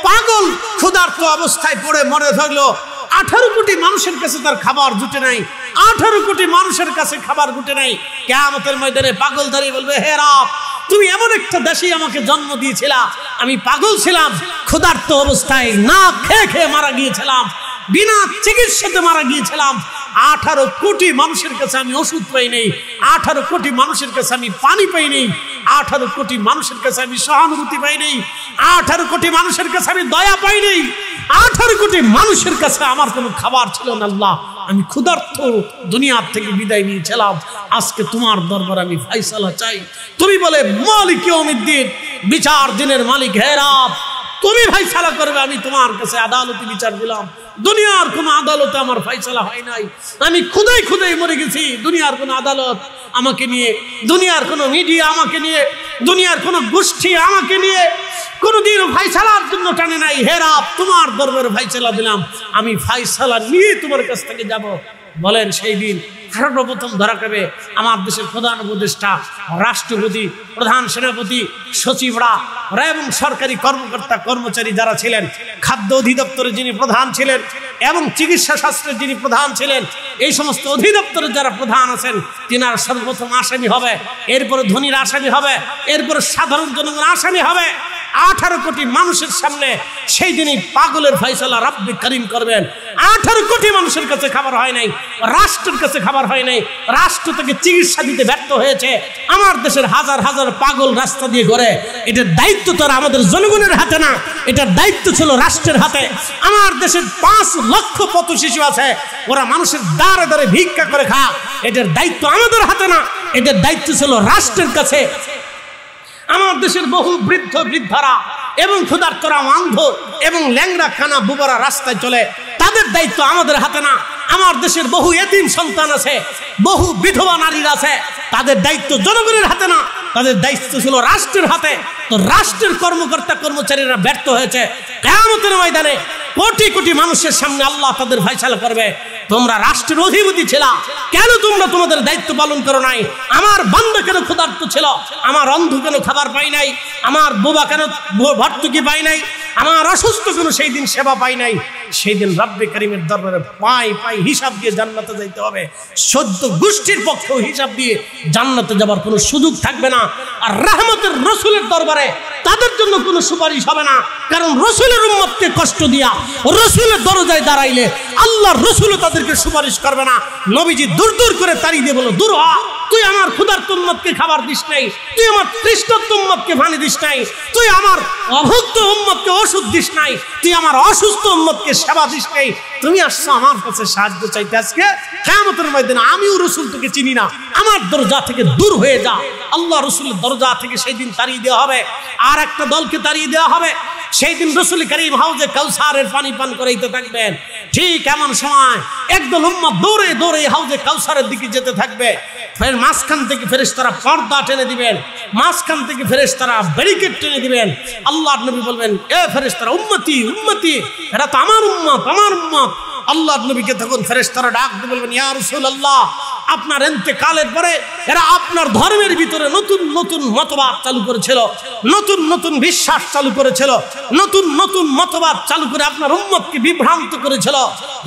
পাগল ক্ষুধার্ত অবস্থায় পড়ে মরে ধরলো। 18 কোটি মানুষের কাছে তার খাবার জুটে নাই, 18 কোটি মানুষের কাছে খাবার জুটে নাই। কিয়ামতের ময়দানে পাগল দাঁড়িয়ে বলবে, হে রব, তুমি এমন একটা দেশে আমাকে জন্ম দিয়েছিলা, আমি পাগল ছিলাম, ক্ষুধার্ত অবস্থায় না খেয়ে খেয়ে মারা গিয়েছিলাম, বিনা চিকিৎসাতে মারা গিয়েছিলাম। 18 কোটি মানুষের কাছে আমি ওষুধ পাই নেই, 18 কোটি মানুষের কাছে আমি পানি পাই নেই, 18 কোটি মানুষের কাছে আমি সহানুভূতি পাই নেই, 18 কোটি মানুষের কাছে আমি দয়া পাই নেই, 18 কোটি মানুষের কাছে আমার কোনো খাবার ছিল না। আল্লাহ, আমি ক্ষুধার্ত দুনিয়া থেকে বিদায় নিয়েছিলাম, আজকে তোমার দরবার আমি ফায়সালা চাই। তুমি বলে মালিক ইয়াউমিদ্দিন, বিচার দিনের মালিক, হে রব, তুমি ফায়সালা করবে, আমি তোমার কাছে আদালতে বিচার দিলাম। দুনিয়ার কোন আদালতে আমার ফায়সালা হয় নাই, আমি খুদাই খুদাই মরে গেছি। দুনিয়ার কোন আদালত আমাকে নিয়ে, দুনিয়ার কোন মিডিয়া আমাকে নিয়ে, দুনিয়ার কোন গোষ্ঠী আমাকে নিয়ে কোনদিন ফায়সালার জন্য টানে নাই। হে রব, তোমার দরবারে ফায়সালা দিলাম, আমি ফায়সালা নিয়ে তোমার কাছ থেকে যাব। বলেন সেই দিন সর্বপ্রথম ধরা খাবে আমার দেশের প্রধান উপদেষ্টা, রাষ্ট্রপতি, প্রধান সেনাপতি, সচিবরা এবং সরকারি কর্মকর্তা কর্মচারী যারা ছিলেন, খাদ্য অধিদপ্তরে যিনি প্রধান ছিলেন এবং চিকিৎসা শাস্ত্রের যিনি প্রধান ছিলেন, এই সমস্ত অধিদপ্তরের যারা প্রধান আছেন, তিনারা সর্বপ্রথম আসামি হবে, এরপরে ধনীর আসামি হবে, এরপরে সাধারণ জনগণ আসামি হবে। 18 কোটি মানুষের সামনে সেই দিনই পাগলের ফয়সালা রব্বে করিম করবেন। 18 কোটি মানুষের কাছে খাবার হয় নাই, রাষ্ট্রের কাছে খাবার হয় নাই, রাষ্ট্র থেকে চিকিৎসা দিতে ব্যর্থ হয়েছে। আমার দেশের হাজার হাজার পাগল রাস্তা দিয়ে ঘোরে, এটার দায়িত্ব তো আমাদের জনগণের হাতে না, এটার দায়িত্ব ছিল রাষ্ট্রের হাতে। আমার দেশের 5 লক্ষ পথ শিশু আছে, ওরা মানুষের দ্বারে দ্বারে ভিক্ষা করে খায়, এটার দায়িত্ব আমাদের হাতে না, এটার দায়িত্ব ছিল রাষ্ট্রের কাছে। আমার দেশের বহু বৃদ্ধ বৃদ্ধারা এবং ক্ষুধার্তরা, অন্ধ এবং ল্যাংড়া খানা বুবারা রাস্তায় চলে, তাদের দায়িত্ব আমাদের হাতে না। আমার দেশের বহু এতিম সন্তান আছে, বহু বিধবা নারীরা আছে, তাদের দায়িত্ব জনগণের হাতে না, তাদের দায়িত্ব ছিল রাষ্ট্রের হাতে। তো রাষ্ট্রের কর্মকর্তা কর্মচারীরা ব্যর্থ হয়েছে। কিয়ামতের ময়দানে কোটি কোটি মানুষের সামনে আল্লাহ তাদের ফয়সালা করবে, তোমরা রাষ্ট্রের অধিপতি ছিলা, কেন তোমরা তোমাদের দায়িত্ব পালন করো নাই? আমার বান্দা কেন ক্ষুধার্ত ছিল? আমার অন্ধ কেন খাবার পাই নাই? আমার বোবা কেন ভর্তুকি পাই নাই? আমার অসুস্থ কেন সেই দিন সেবা পাই নাই? সেই দিন রব্বে করিমের দরবারে পাই পাই হিসাব দিয়ে জান্নাতে যাইতে হবে। 14 গোষ্ঠীর পক্ষেও হিসাব দিয়ে জান্নাতে যাবার কোনো সুযোগ থাকবে না। আর রহমতের রসুলের দরবারে তাদের জন্য কোনো সুপারিশ হবে না, কারণ রসুলের উম্মতকে কষ্ট দিয়া রসুলের দরজায় দাঁড়াইলে আল্লাহর রসুলও তাদেরকে সুপারিশ করবে না। নবীজি দূর দূর করে তাড়িয়ে দিয়ে বলো, দূর হ, তুই আমার ক্ষুধার্ত উম্মতকে খাবার দিস নাই, তুই আমার তৃষ্ণার্ত উম্মতকে পানি দিস নাই, তুই আমার অভুক্ত উম্মতকে ওষুধ দিস নাই, তুই আমার অসুস্থ উম্মতকে সেবা দিস নাই, তুমি আসছো আমার কাছে সাহায্য চাইতে। আজকে কিয়ামতের ময়দানে আমিও রসুল তোকে চিনি না, আমার দরজা থেকে দূর হয়ে যা। আল্লাহ রসুলের দরজা থেকে সেই দিন তাড়িয়ে দেওয়া হবে, আর একটা দলকে তাড়িয়ে দেওয়া হবে। সেই দিন রসুল করিম হাউজে কাউসারের পানি পান করাইতে থাকবেন। ঠিক এমন সময় একদল উম্মত দৌড়ে দৌড়ে হাউজে কাউসারের দিকে যেতে থাকবে। ফের মাঝখান থেকে ফেরেশতারা পর্দা টেনে দিবেন, মাঝখান থেকে ফেরেশতারা ব্যারিকেড টেনে দিবেন। আল্লাহর নবী বলবেন, এ ফেরেশতারা, উম্মতি উম্মতি, এরা তো আমার উম্মত, আমার উম্মত। আল্লাহর নবীকে তখন ফেরেশতারা ডাক দিয়ে বলবেন, ইয়া রাসূলুল্লাহ, আপনার ইন্তেকালের পরে এরা আপনার ধর্মের ভিতরে নতুন নতুন মতবাদ চালু করেছিল, নতুন নতুন বিশ্বাস চালু করেছিল, নতুন নতুন মতবাদ চালু করে আপনার উম্মতকে বিভ্রান্ত করেছিল।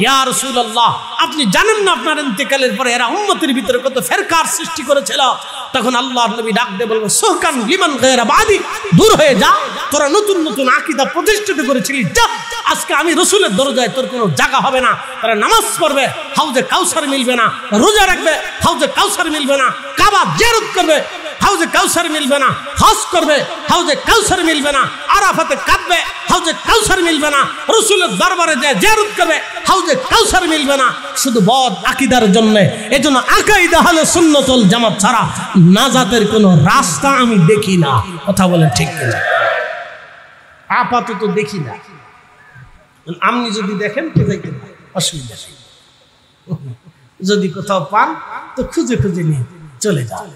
ইয়া রাসূলুল্লাহ, আপনি জানেন না আপনার ইন্তেকালের পরে এরা উম্মতের ভিতরে কত ফেরকার সৃষ্টি করেছিল? তখন আল্লাহর নবী ডাক দিয়ে বলবেন, সুহকান লিমান গায়রা বাদি, দূর হয়ে যা, তোরা নতুন নতুন আকীদা প্রতিষ্ঠিত করেছিলি, যা, আজকে আমি রসুলের দরজায় তোর কোনো জায়গা হবে না। তারা নামাজ পড়বে, হাউজে কাউসার মিলবে না, রোজা রাখবে, হাউজে কাউসার মিলবে না, কাবা জিয়ারত করবে, হাউজে কাউসার মিলবে না, হজ করবে, হাউজে কাউসার মিলবে না, আরাফাতে কাঁদবে, হাউজে কাউসার মিলবে না, রসুলের দরবারে যায় জিয়ারত করবে, হাউজে কাউসার মিলবে না, শুধু বদ আকীদার জন্য। এজন্য আকাইদা আহলে সুন্নাত ওয়াল জামাত ছাড়া নাজাতের কোনো রাস্তা আমি দেখি না। কথা বলে ঠিক কিনা? আপাতত দেখি না। আপনি যদি দেখেন তো দেখেন, অসুবিধা নেই। যদি কোথাও পান তো খুঁজে খুঁজে নিয়ে চলে যান।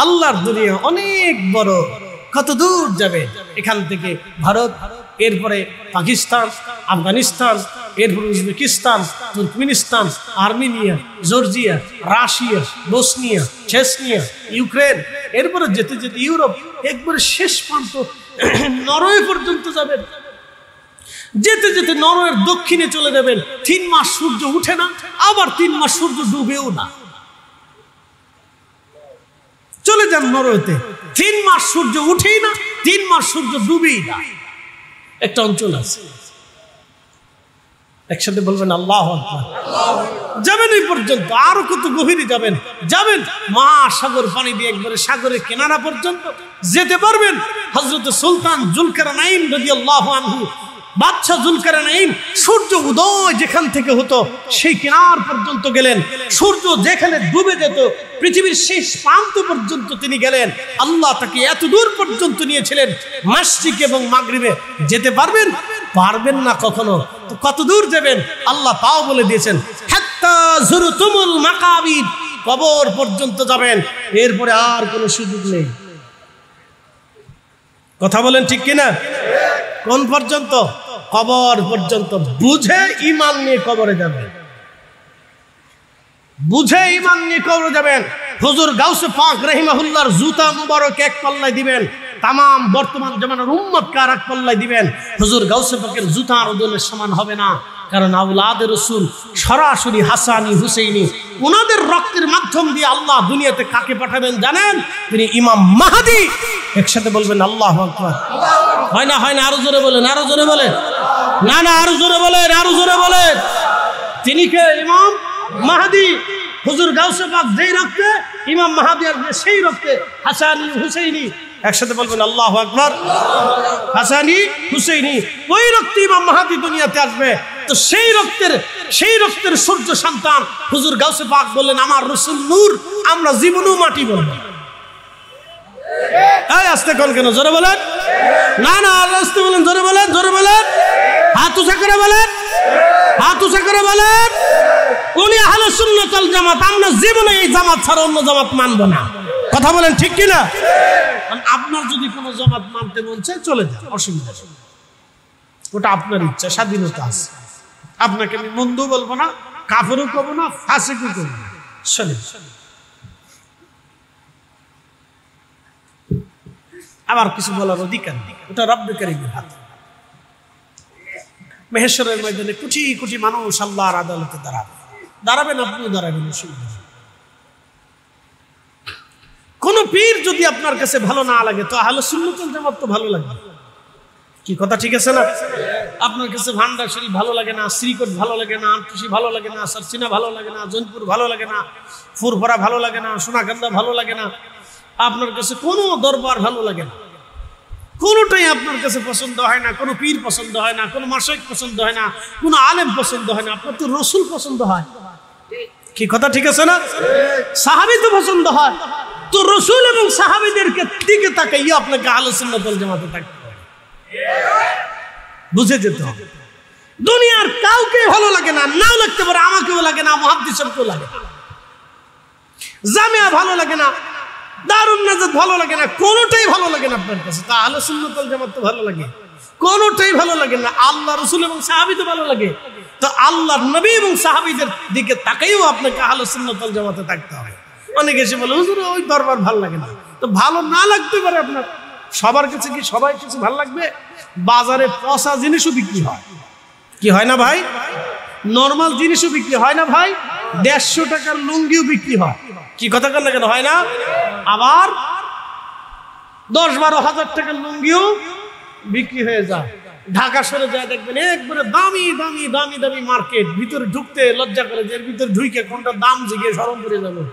আল্লাহর দুনিয়া অনেক বড়, কত দূর যাবে। এখান থেকে ভারত, এরপরে পাকিস্তান, আফগানিস্তান, এরপরে Uzbekistan, Turkmenistan, Armenia, Georgia, Russia, Bosnia, Chechnya, Ukraine, এরপরে যেতে যেতে ইউরোপ, একবারে শেষ প্রান্ত নরওয়ে পর্যন্ত যাবেন। যেতে যেতে নরওয়ের দক্ষিণে চলে যাবেন। 3 মাস সূর্য উঠে না, আবার 3 মাস সূর্য ডুবেও না। চলে যান নরওয়েতে, 3 মাস সূর্য উঠেই না, 3 মাস সূর্য ডুবেই না। একটা অঞ্চল আছে, একসাথে বলবেন আল্লাহু আকবার। যাবেন এই পর্যন্ত, আরো কত গভীরে যাবেন, যাবেন মহাসাগর পানি দিয়ে একবারে সাগরের কিনারা পর্যন্ত যেতে পারবেন। হযরত সুলতান জুলকারনাইন রাদিয়াল্লাহু আনহু, বাদশাহ জুলকারনাইন সূর্য উদয় যেখান থেকে হতো সেই কিনার পর্যন্ত গেলেন। সূর্য যেখানে ডুবে যেত পৃথিবীর শেষ প্রান্ত পর্যন্ত তিনি গেলেন। আল্লাহ তাকে এত দূর পর্যন্ত নিয়েছিলেন। মাশরিক এবং মাগরিবে যেতে পারবেন? পারবেন না কখনো। তো কত দূর যাবেন? আল্লাহ তাও বলে দিয়েছেন, হাত্তা যুরতুমুল মাকাবির, কবর পর্যন্ত যাবেন, এরপরে আর কোনো সুযোগ নেই। কথা বলেন ঠিক কিনা? কোন পর্যন্ত? কবর পর্যন্ত। বুঝে ঈমান নিয়ে কবরে যাবেন, বুঝে ঈমান নিয়ে কবরে যাবেন। হুজুর গাউসে পাক রাহিমাহুল্লাহর জুতা মুবারক এক পাল্লায় দিবেন, তাম বর্তমান জামানার উম্মতকে আর এক পাল্লায় দিবেন। হুজুর গাউসে পাকের জুতার ওজনের সমান হবে না, কারণ আওলাদে রাসূল সরাসরি হাসানি হুসাইনি, ওনাদের রক্তের মাধ্যম দিয়ে আল্লাহ দুনিয়াতে কাকে পাঠাবেন জানেন? তিনি ইমাম মাহদী একসাথে বলবেন আল্লাহু আকবার। হয় না আরো জোরে বলেন, আরো জোরে বলেন। না আরো জোরে বলেন, আরো জোরে বলেন। তিনি কে? ইমাম মাহদী। হুজুর গাউসে পাক যেই রক্তে, ইমাম মাহদী আসবে সেই রক্তে। হাসানি হুসাইনি, একসাথে বলবেন আল্লাহু আকবার। হাসানি হুসাইনি, ওই রক্তে ইমাম মাহদী দুনিয়াতে আসবে। তো সেই রক্তের সূর্য সন্তান হুজুর গাউসে পাক বললেন, আমার রাসূল নূর, আমরা জীবনেও মাটি বলবো। এই আস্তে কোন কেন? জোরে বলেন। না আস্তে বলেন, জোরে বলেন, জোরে বলেন। হাত উঁচা করে বলেন, হাত উঁচা করে বলেন। উনি আহলে সুন্নাত ওয়াল জামাত। আমরা জীবনে এই জামাত ছাড়া অন্য জামাত মানব না। কথা বলেন ঠিক কি না? আপনার যদি কোনো জামাত মানতে মন চায় চলে যান, অসুবিধা নেই, ওটা আপনার ইচ্ছা, স্বাধীনতা আছে। আপনাকে আমি মন্দ বলবো না, কাফেরও করবো না, ফাসিকও করবো না। আবার কিছু বলার অধিকার নেই, ওটা রব্বে কারীমের হাতে। মহেশ্বরের ময়দানে কোটি কোটি মানুষ আল্লাহর আদালতে দাঁড়াবেন, আপনিও দাঁড়াবেন, অসুবিধা নেই। কোন পীর যদি আপনার কাছে ভালো না লাগে তো আহলে সুন্নাত ওয়াল জামাত তো ভালো লাগবে। কি কথা ঠিক আছে না? আপনার কাছে ভান্ডার শরীফ ভালো লাগে না, শ্রীকোট ভালো লাগে না, আমটুসি ভালো লাগে না, সারসিনা ভালো লাগে না, জৈনপুর ভালো লাগে না, ফুরফরা ভালো লাগে না, সোনাকান্দা ভালো লাগে না, আপনার কাছে কোনো দরবার ভালো লাগে না, কোনোটাই আপনার কাছে পছন্দ হয় না, কোনো পীর পছন্দ হয় না, কোনো মাশায়েখ পছন্দ হয় না, কোনো আলেম পছন্দ হয় না, আপনার তো রাসূল পছন্দ হয়। কি কথা ঠিক আছে না? সাহাবী তো পছন্দ হয়, তো রাসূল এবং সাহাবীদের দিকে তাকাইয়া আপনাকে আহলে সুন্নাত ওয়াল জামাতে থাকতে হবে। বুঝে যেতে হবে। দুনিয়ার কাউকে ভালো লাগে না, নাও লাগতে পারে, আমাকেও লাগে না, মুহাদ্দিস সাহেবকেও লাগে না, জামিয়া ভালো লাগে না, দারুন নাজাত ভালো লাগে না, কোনোটাই ভালো লাগে না আপনার কাছে। তা আহলে সুন্নাত ওয়াল জামাত তো ভালো লাগে, কোনোটাই ভালো লাগে না। আল্লাহ রাসূল এবং সাহাবী তো ভালো লাগে, তো আল্লাহর নবী এবং সাহাবীদের দিকে তাকাইও আপনাকে আহলে সুন্নাত ওয়াল জামাতে থাকতে হবে। অনেকে এসে বলে হুজুর ওই দরবার ভালো লাগে না, তো ভালো না লাগতে পারে আপনার, সবার কাছে কি সবাই কিছু ভালো লাগবে? বাজারে পচা জিনিসও বিক্রি হয়, কি হয় না ভাই? নরমাল জিনিসও বিক্রি হয় না ভাই? 150 টাকার লুঙ্গিও বিক্রি হয়, কি কথা কেন কেন হয় না? আবার 10-12 হাজার টাকার লুঙ্গিও বিক্রি হয়ে যায়। ঢাকা শহরে যায় দেখবেন একবারে দামি দামি দামি দামি মার্কেট, ভিতরে ঢুকতে লজ্জা করে, যে ভিতরে ঢুকে কোনটা দাম জিগে শরম করে যাবো।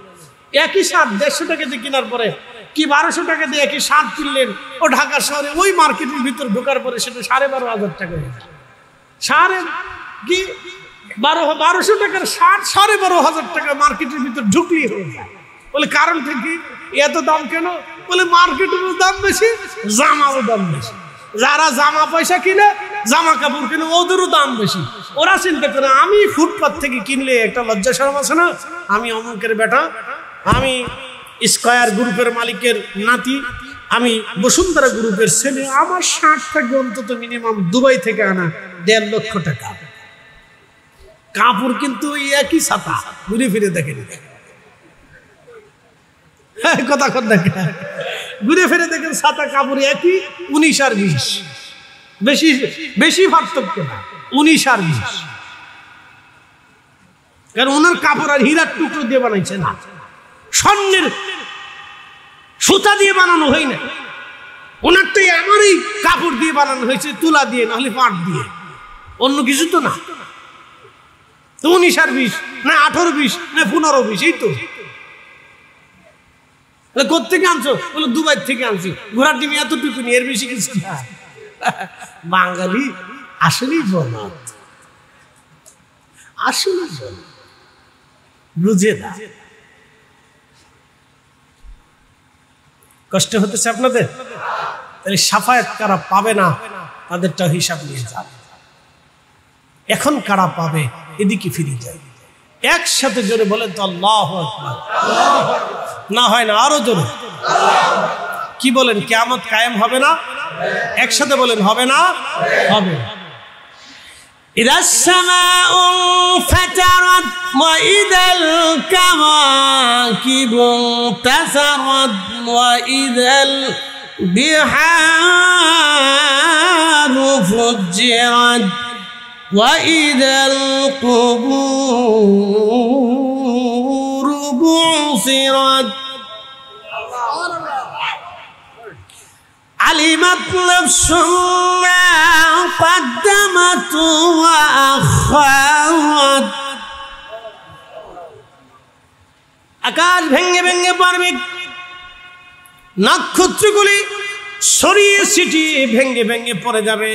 একই শার্ট 150 টাকা দিয়ে কেনার পরে কি 1200 টাকা দিয়ে একই শার্ট কিনলেন, ও ঢাকা শহরে ওই মার্কেটের ভিতরে ঢোকার পরে সেটা 12,500 টাকা হয়ে যায়। 1200 টাকার শার্ট 12,500 টাকা মার্কেটের ভিতরে ঢুকলেই হয়ে যায়। বলে কারণটা কি? এত দাম কেন? বলে মার্কেটেরও দাম বেশি, জামারও দাম বেশি। যারা জামা পয়সা কিনে, জামা কাপড় কিনে, ওদেরও দাম বেশি। ওরা চিন্তা করে আমি ফুটপাত থেকে কিনলে একটা লজ্জা শরম আছে না, আমি অমুকের বেটা, আমি স্কয়ার গ্রুপের মালিকের নাতি, আমি বসুন্ধরা গ্রুপের ছেলে, আমার শার্ট থাকবে অন্তত মিনিমাম দুবাই থেকে আনা 1.5 লক্ষ টাকা। কাপড় কিন্তু একই ছাতা, ঘুরে ফিরে দেখেন, কথা দেখেন, ঘুরে ফিরে দেখেন ছাতা কাপড় একই, 19 আর 20, বেশি বেশি পার্থক্য না, 19 আর 20। কারণ ওনার কাপড় আর হীরার টুকরো দিয়ে বানাইছে না, স্বর্ণের সুতা দিয়ে বানানো হয় না, ওনারটাই আমারই কাপড় দিয়ে বানানো হয়েছে, তুলা দিয়ে, নাহলে পাট দিয়ে, অন্য কিছু তো না। তো 19 আর 20 না 18-20 না 15-20, এই তো। কোথেকে আনছো? বলে দুবাই থেকে আনছি। ঘোড়ার ডিম এতটুকু নি, এর বেশি কিছু না। বাঙালি আসলেই বলদ, আসলে বুঝে না। কষ্ট হতেছে আপনাদের? তাহলে সাফায়াত কারা পাবে না তাদেরটা হিসাব নিয়ে যাবে। এখন কারা পাবে এদিকে ফিরে যায়। একসাথে জোরে বলেন তো আল্লাহু আকবার। না হয় না, আরো জোরে। কি বলেন, কিয়ামত কায়েম হবে না? একসাথে বলেন হবে না? হবে। ইদাস সামাউ ফাতারাত ওয়া ইদাল কাওয়াকিবু তাসারাত ওয়া ইদাল বিহারু ফুজ্জিরাত ওয়া ইদাল কুবুরু বুসিরাত। আলিমাত নাফসুম মা কদ্দামাত ওয়া আখারাত। আকাশ ভেঙে ভেঙে পড়বে, নক্ষত্রগুলি ছড়িয়ে ছিটিয়ে ভেঙে ভেঙে পড়ে যাবে,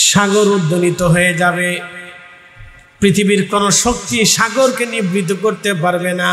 সাগর উদ্দোলিত হয়ে যাবে। পৃথিবীর কোন শক্তি সাগরকে নিবৃত করতে পারবে না।